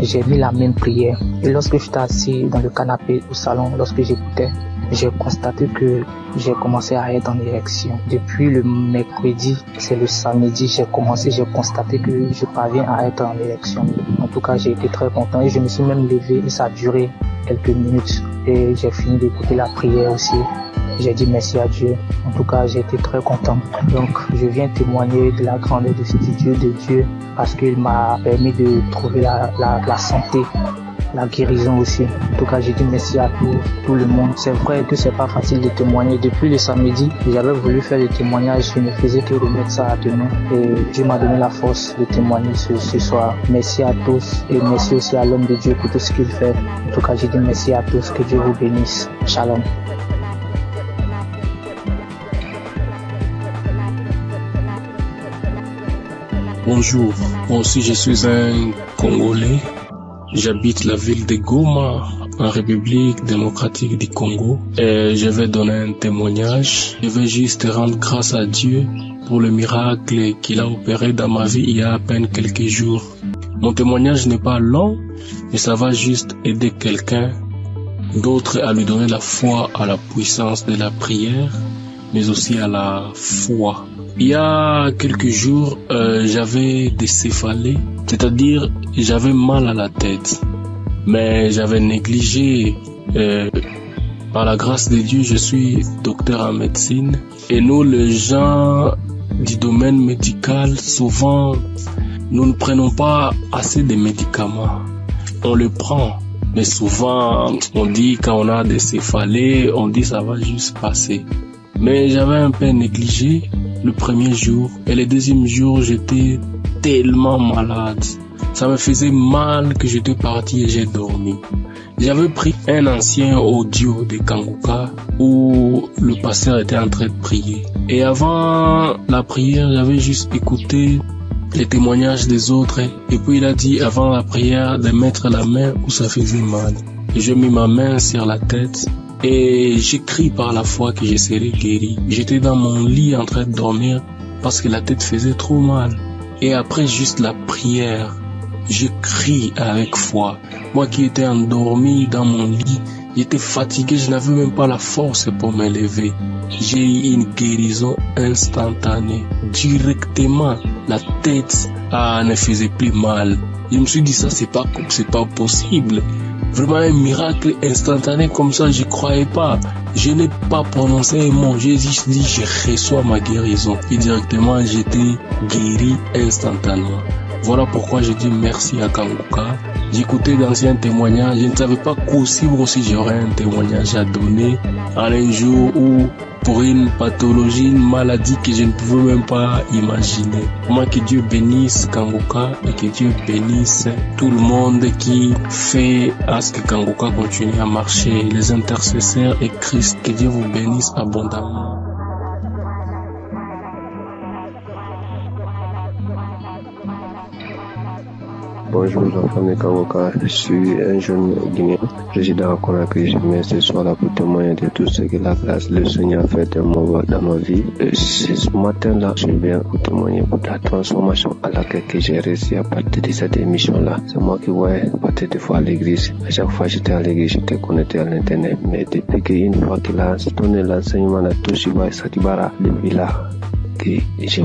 j'ai mis la même prière. Et lorsque j'étais assis dans le canapé au salon, lorsque j'écoutais, j'ai constaté que j'ai commencé à être en érection. Depuis le mercredi, c'est le samedi, j'ai constaté que je parviens à être en érection. En tout cas, j'ai été très content et je me suis même levé et ça a duré quelques minutes. Et j'ai fini d'écouter la prière aussi. J'ai dit merci à Dieu. En tout cas, j'ai été très content. Donc, je viens témoigner de la grandeur de Dieu parce qu'il m'a permis de trouver la santé la guérison aussi. En tout cas, je dis merci à tout le monde. C'est vrai que c'est pas facile de témoigner. Depuis le samedi, j'avais voulu faire des témoignages, je ne faisais que remettre ça à demain. Et Dieu m'a donné la force de témoigner ce soir. Merci à tous et merci aussi à l'homme de Dieu pour tout ce qu'il fait. En tout cas, je dis merci à tous. Que Dieu vous bénisse. Shalom. Bonjour, moi aussi je suis un Congolais. J'habite la ville de Goma, en République démocratique du Congo. Et je vais donner un témoignage. Je vais juste rendre grâce à Dieu pour le miracle qu'il a opéré dans ma vie il y a à peine quelques jours. Mon témoignage n'est pas long, mais ça va juste aider quelqu'un d'autre à lui donner la foi à la puissance de la prière, mais aussi à la foi. Il y a quelques jours, j'avais des céphalées, c'est-à-dire j'avais mal à la tête, mais j'avais négligé. Par la grâce de Dieu, je suis docteur en médecine et nous, les gens du domaine médical, souvent, nous ne prenons pas assez de médicaments. On le prend, mais souvent, on dit quand on a des céphalées, on dit ça va juste passer. Mais j'avais un peu négligé le premier jour et le deuxième jour j'étais tellement malade. Ça me faisait mal que j'étais parti et j'ai dormi. J'avais pris un ancien audio de Kanguka où le pasteur était en train de prier. Et avant la prière, j'avais juste écouté les témoignages des autres. Et puis il a dit avant la prière de mettre la main où ça faisait mal. Et j'ai mis ma main sur la tête. Et j'ai crié par la foi que je serais guéri. J'étais dans mon lit en train de dormir parce que la tête faisait trop mal. Et après juste la prière, je crie avec foi. Moi qui étais endormi dans mon lit, j'étais fatigué, je n'avais même pas la force pour me lever. J'ai eu une guérison instantanée. Directement, la tête ne faisait plus mal. Je me suis dit ça c'est pas possible. Vraiment un miracle instantané comme ça, je croyais pas. Je n'ai pas prononcé un mot, j'ai juste dit je reçois ma guérison. Et directement j'étais guéri instantanément. Voilà pourquoi je dis merci à Kanguka. J'écoutais d'anciens témoignages, je ne savais pas qu'aussi j'aurais un témoignage à donner en un jour où pour une pathologie, une maladie que je ne pouvais même pas imaginer. Moi, que Dieu bénisse Kanguka et que Dieu bénisse tout le monde qui fait à ce que Kanguka continue à marcher, les intercesseurs et Christ, que Dieu vous bénisse abondamment. Bonjour la famille Kanguka, je suis un jeune Guinéen, résident à Conakry. Je viens ce soir là pour témoigner de tout ce que la grâce le Seigneur a fait dans ma vie. Ce matin-là, je viens pour témoigner pour la transformation à laquelle j'ai réussi à partir de cette émission-là. C'est moi qui voyais partir des fois à l'église. À chaque fois que j'étais à l'église, j'étais connecté à l'internet. Mais depuis qu'une fois qu'il a donné l'enseignement à Toshiba Satibara, depuis là, que j'ai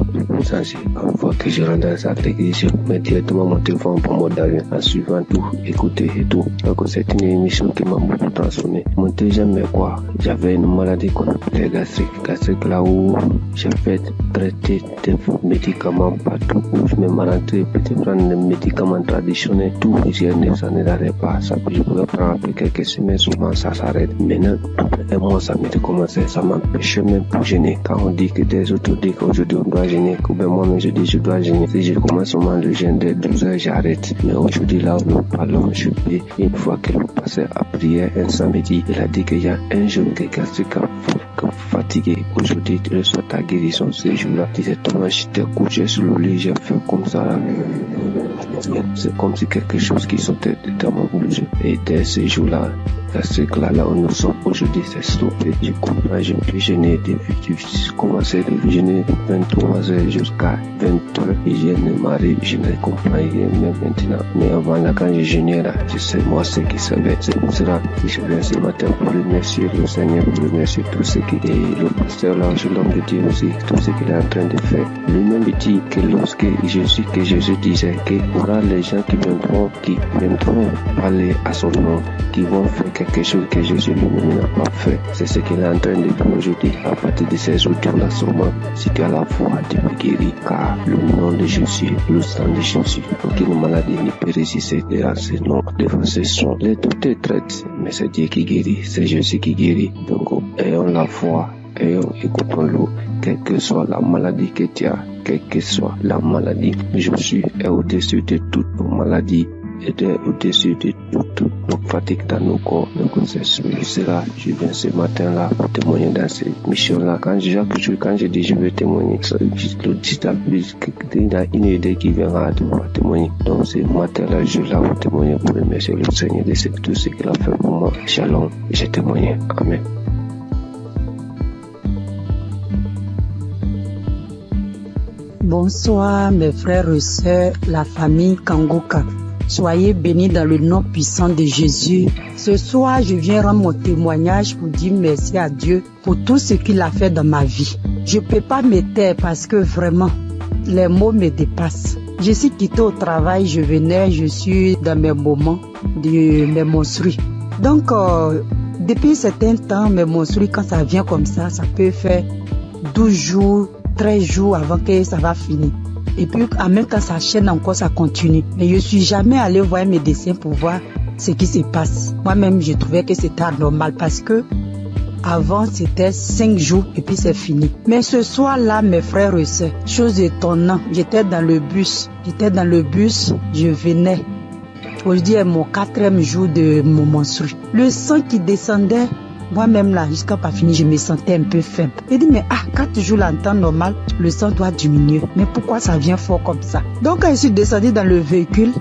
senti une fois que je rentre à l'église, je mets directement mon téléphone pour mon d'avion en suivant tout, écouter et tout. Donc c'est une émission qui m'a beaucoup transformé. Mon deuxième quoi, j'avais une maladie qu'on appelait gastrique là où j'ai fait traiter des médicaments partout où je me maladie, peut-être prendre des médicaments traditionnels, tout, ça ne l'arrête pas, ça je pouvais prendre après quelques semaines, souvent ça s'arrête. Maintenant, après un mois, ça m'était commencé, ça m'empêchait même pour gêner. Quand on dit que des autres disent qu'aujourd'hui on doit gêner, que ben moi-même je dis je dois gêner. Si je commence seulement le jeûne de 12 heures, j'arrête. Mais aujourd'hui là où nous parlons, je peux, une fois que nous passons à prière un samedi, il a dit qu'il y a un jour que quelqu'un fatigué. Aujourd'hui, tu reçois ta guérison ce jour-là. Directement, j'étais couché sur le lit, j'ai fait comme ça là. C'est comme si quelque chose qui sortait de mon bouche. Et dès ce jour-là, là où nous sommes aujourd'hui, c'est stoppé. Je comprends, je peux gêner depuis, j'ai commencé de gêner de 23 heures jusqu'à 20 heures. Et je ne m'arrive, je ne comprends rien même maintenant. Mais avant là, quand je gênais là, je sais moi ce qui savait. C'est pour cela que je viens ce matin pour remercier le Seigneur, pour remercier tout ce qui est le pasteur là, l'homme de Dieu aussi, tout ce qu'il est en train de faire. Lui-même dit que lorsque Jésus disait qu'il y aura les gens qui viendront parler à son nom, qui vont faire quelque chose que Jésus lui-même n'a pas fait. C'est ce qu'il est en train de faire aujourd'hui. À partir de ces auditeurs-là, sûrement, si tu as la foi, tu peux guérir, car le nom de Jésus, le sang de Jésus, aucune maladie ne peut résister à ce nom. Devant ce son, les doutes traitent, mais c'est Dieu qui guérit, c'est Jésus qui guérit. Donc, ayons la foi, écoutons-le, quelle que soit la maladie que tu as, quelle que soit la maladie. Jésus est au-dessus de toutes nos maladies, et au-dessus de toutes nos fatigues dans nos corps, nos grossesses. Je viens ce matin-là pour témoigner dans cette mission-là. Quand je dis je vais témoigner, il y a une idée qui viendra de pouvoir témoigner. Donc ce matin-là, je là pour témoigner, pour remercier le Seigneur de tout ce qu'il a fait pour moi. Shalom, j'ai témoigné. Amen. Bonsoir mes frères et sœurs, la famille Kangoka. Soyez bénis dans le nom puissant de Jésus. Ce soir, je viens rendre mon témoignage pour dire merci à Dieu pour tout ce qu'il a fait dans ma vie. Je ne peux pas me taire parce que vraiment, les mots me dépassent. Je suis quitté au travail, je suis dans mes moments de mes menstrues. Donc, depuis un certain temps, mes menstrues, quand ça vient comme ça peut faire 12 jours, 13 jours avant que ça va finir. Et puis, en même temps, ça chaîne encore, ça continue. Mais je ne suis jamais allé voir un médecin pour voir ce qui se passe. Moi-même, je trouvais que c'était anormal parce que avant, c'était 5 jours et puis c'est fini. Mais ce soir-là, mes frères et sœurs, chose étonnante, j'étais dans le bus, je venais. Aujourd'hui est mon 4e jour de mon menstru. Le sang qui descendait, moi-même là, jusqu'à pas fini, je me sentais un peu faible. J'ai dit, mais 4 jours là, en temps normal, le sang doit diminuer. Mais pourquoi ça vient fort comme ça? Donc quand je suis descendue dans le véhicule,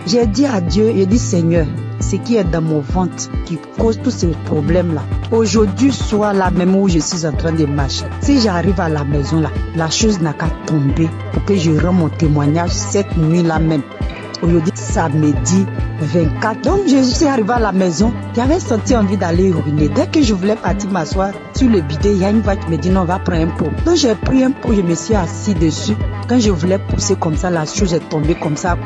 j'ai dit à Dieu, j'ai dit, Seigneur, ce qui est dans mon ventre qui cause tous ces problèmes-là. Aujourd'hui, soit là même où je suis en train de marcher, si j'arrive à la maison là, la chose n'a qu'à tomber pour que je rende mon témoignage cette nuit-là même. Aujourd'hui, samedi 24. Donc, je suis arrivée à la maison. J'avais senti envie d'aller uriner. Dès que je voulais partir m'asseoir sur le bidet, il y a une voix qui me dit non, on va prendre un pot. Donc, j'ai pris un pot, je me suis assis dessus. Quand je voulais pousser comme ça, la chose est tombée comme ça.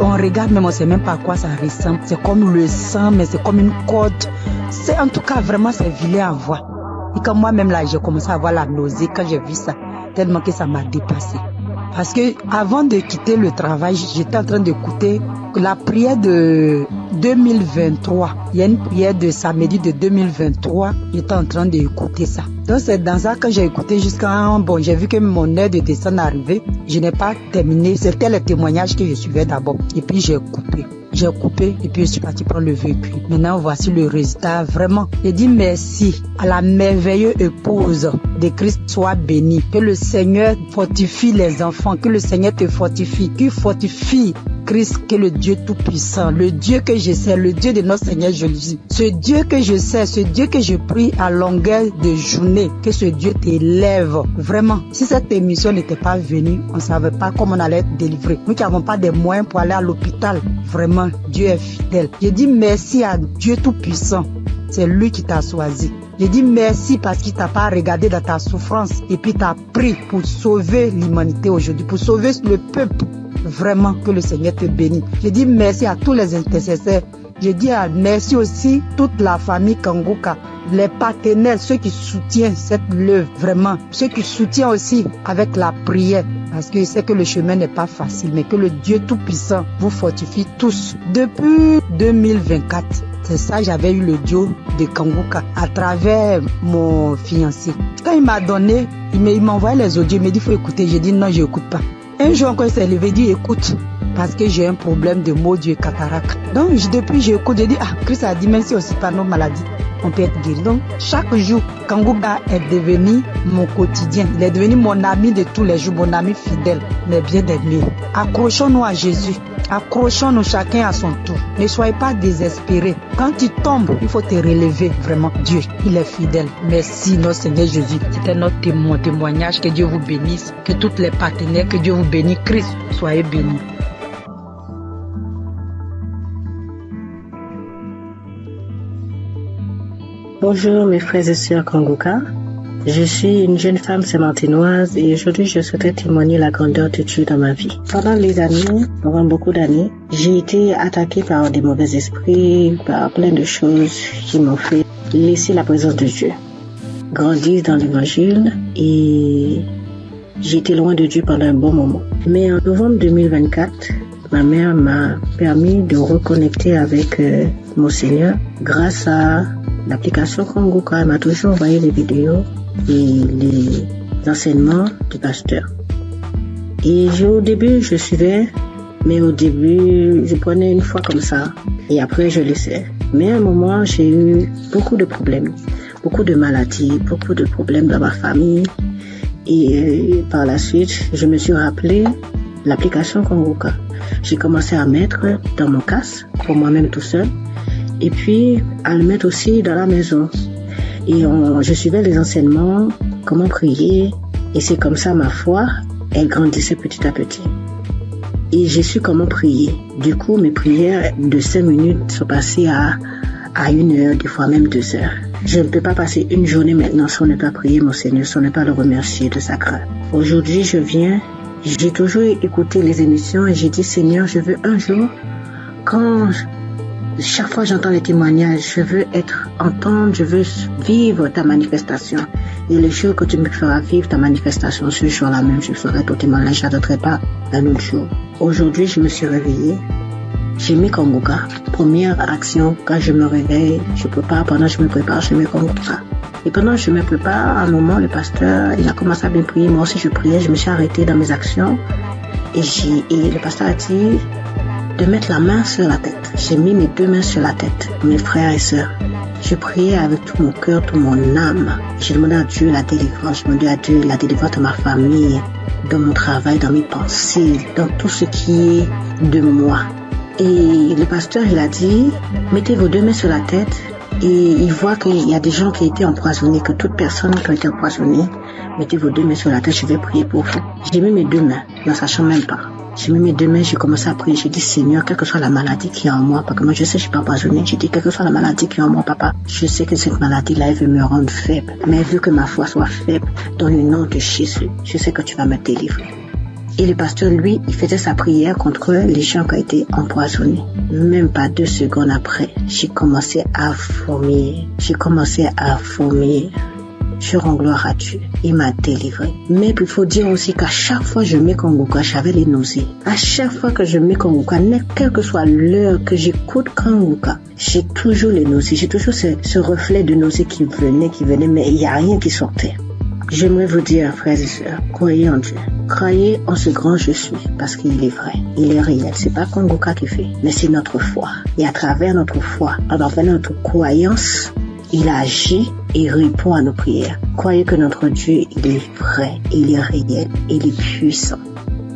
On regarde, mais on ne sait même pas à quoi ça ressemble. C'est comme le sang, mais c'est comme une corde. C'est en tout cas vraiment, c'est vilain à voir. Et quand moi-même là, j'ai commencé à avoir la nausée quand j'ai vu ça, tellement que ça m'a dépassé. Parce que avant de quitter le travail, j'étais en train d'écouter la prière de 2023. Il y a une prière de samedi de 2023. J'étais en train d'écouter ça. Donc c'est dans ça que j'ai écouté jusqu'à j'ai vu que mon heure de descente est arrivée. Je n'ai pas terminé. C'était le témoignage que je suivais d'abord. Et puis j'ai coupé. Et puis je suis parti prendre le véhicule. Maintenant, voici le résultat. Vraiment, j'ai dit merci à la merveilleuse épouse de Christ soit bénie. Que le Seigneur fortifie les enfants. Que le Seigneur te fortifie. Qu'il fortifie Christ, que le Dieu tout-puissant, le Dieu que je sais, le Dieu de notre Seigneur Jésus. Ce Dieu que je sais, ce Dieu que je prie à longueur de journée, que ce Dieu t'élève. Vraiment, si cette émission n'était pas venue, on ne savait pas comment on allait être délivré. Nous qui n'avons pas de moyens pour aller à l'hôpital. Vraiment, Dieu est fidèle. Je dis merci à Dieu tout-puissant. C'est lui qui t'a choisi. Je dis merci parce qu'il t'a pas regardé dans ta souffrance et puis t'a pris pour sauver l'humanité aujourd'hui, pour sauver le peuple. Vraiment, que le Seigneur te bénisse. Je dis merci à tous les intercesseurs. Je dis merci aussi toute la famille Kangoka, les partenaires, ceux qui soutiennent cette œuvre, vraiment. Ceux qui soutiennent aussi avec la prière. Parce que je sais que le chemin n'est pas facile, mais que le Dieu Tout-Puissant vous fortifie tous. Depuis 2024, c'est ça, j'avais eu le duo de Kangoka à travers mon fiancé. Quand il m'a donné, il m'a envoyé les audios, il m'a dit il faut écouter. J'ai dit non, je n'écoute pas. Un jour, quand il s'est levé, il dit écoute, parce que j'ai un problème de maux et cataracte. Donc, depuis, j'écoute, j'ai dit Christ a dit, même si aussi par nos maladies, on peut être guéri. Donc, chaque jour, Kangoka est devenu mon quotidien. Il est devenu mon ami de tous les jours, mon ami fidèle, mais bien aimé. Accrochons-nous à Jésus. Accrochons-nous chacun à son tour. Ne soyez pas désespérés. Quand tu tombes, il faut te relever. Vraiment, Dieu, il est fidèle. Merci, notre Seigneur Jésus. C'était notre témoignage. Que Dieu vous bénisse. Que tous les partenaires, que Dieu vous bénisse. Christ, soyez bénis. Bonjour mes frères et sœurs Kangoka. Je suis une jeune femme saint-martinoise et aujourd'hui je souhaiterais témoigner la grandeur de Dieu dans ma vie. Pendant beaucoup d'années, j'ai été attaquée par des mauvais esprits, par plein de choses qui m'ont fait laisser la présence de Dieu. Grandir dans l'évangile et j'ai été loin de Dieu pendant un bon moment. Mais en novembre 2024, ma mère m'a permis de reconnecter avec mon Seigneur grâce à l'application Kongoka. Elle m'a toujours envoyé les vidéos et les enseignements du pasteur. Et au début, je suivais, mais au début, je prenais une fois comme ça et après, je laissais. Mais à un moment, j'ai eu beaucoup de problèmes, beaucoup de maladies, beaucoup de problèmes dans ma famille. Et par la suite, je me suis rappelé l'application Kongoka. J'ai commencé à mettre dans mon casque, pour moi-même tout seul, et puis à le mettre aussi dans la maison. Et je suivais les enseignements, comment prier, et c'est comme ça ma foi, elle grandissait petit à petit. Et j'ai su comment prier. Du coup, mes prières de 5 minutes sont passées à 1 heure, des fois même 2 heures. Je ne peux pas passer une journée maintenant sans ne pas prier mon Seigneur, sans ne pas le remercier de sa grâce. Aujourd'hui, j'ai toujours écouté les émissions et j'ai dit, Seigneur, je veux un jour, chaque fois j'entends les témoignages, je veux entendre, je veux vivre ta manifestation. Et le jour que tu me feras vivre ta manifestation, ce jour-là même, je ferai ton témoignage, je n'attendrai pas un autre jour. Aujourd'hui, je me suis réveillée. J'ai mis Kongoka. Première action, quand je me réveille, je prépare, pendant que je me prépare, je mets Kongoka. Et pendant que je me prépare, à un moment, le pasteur, il a commencé à bien prier. Moi aussi, je priais, je me suis arrêtée dans mes actions. Et le pasteur a dit de mettre la main sur la tête. J'ai mis mes 2 mains sur la tête, mes frères et sœurs. Je priais avec tout mon cœur, toute mon âme. J'ai demandé à Dieu la délivrance. Je demandais à Dieu la délivrance de ma famille, dans mon travail, dans mes pensées, dans tout ce qui est de moi. Et le pasteur, il a dit, mettez vos 2 mains sur la tête. Et il voit qu'il y a des gens qui ont été empoisonnés, que toute personne qui a été empoisonnée, mettez vos 2 mains sur la tête, je vais prier pour vous. J'ai mis mes 2 mains, ne sachant même pas. J'ai mis mes 2 mains, j'ai commencé à prier. J'ai dit, Seigneur, quelle que soit la maladie qui est en moi, parce que moi je sais que je suis pas empoisonnée. J'ai dit, quelle que soit la maladie qui est en moi, papa, je sais que cette maladie-là, elle veut me rendre faible. Mais vu que ma foi soit faible, dans le nom de Jésus, je sais que tu vas me délivrer. Et le pasteur, lui, il faisait sa prière contre les gens qui ont été empoisonnés. Même pas 2 secondes après, j'ai commencé à vomir. Je rends gloire à Dieu. Il m'a délivré. Mais il faut dire aussi qu'à chaque fois que je mets Kongoka, j'avais les nausées. À chaque fois que je mets Kongoka, quelle que soit l'heure que j'écoute Kongoka, j'ai toujours les nausées. J'ai toujours ce reflet de nausées qui venait, mais il n'y a rien qui sortait. J'aimerais vous dire, frères et sœurs, croyez en Dieu. Croyez en ce grand je suis, parce qu'il est vrai, il est réel. C'est pas Kongoka qui fait, mais c'est notre foi. Et à travers notre foi, à travers notre croyance, il agit et répond à nos prières. Croyez que notre Dieu, il est vrai, il est réel, il est puissant.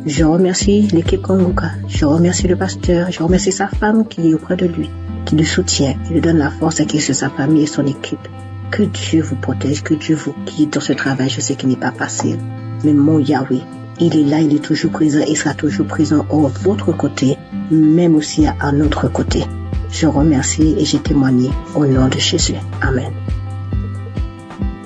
Je remercie l'équipe Kongoka, je remercie le pasteur, je remercie sa femme qui est auprès de lui, qui le soutient, qui lui donne la force à qui c'est sa famille et son équipe. Que Dieu vous protège, que Dieu vous guide dans ce travail. Je sais qu'il n'est pas facile. Mais mon Yahweh, il est là, il est toujours présent, il sera toujours présent à votre côté, même aussi à notre côté. Je remercie et j'ai témoigné au nom de Jésus. Amen.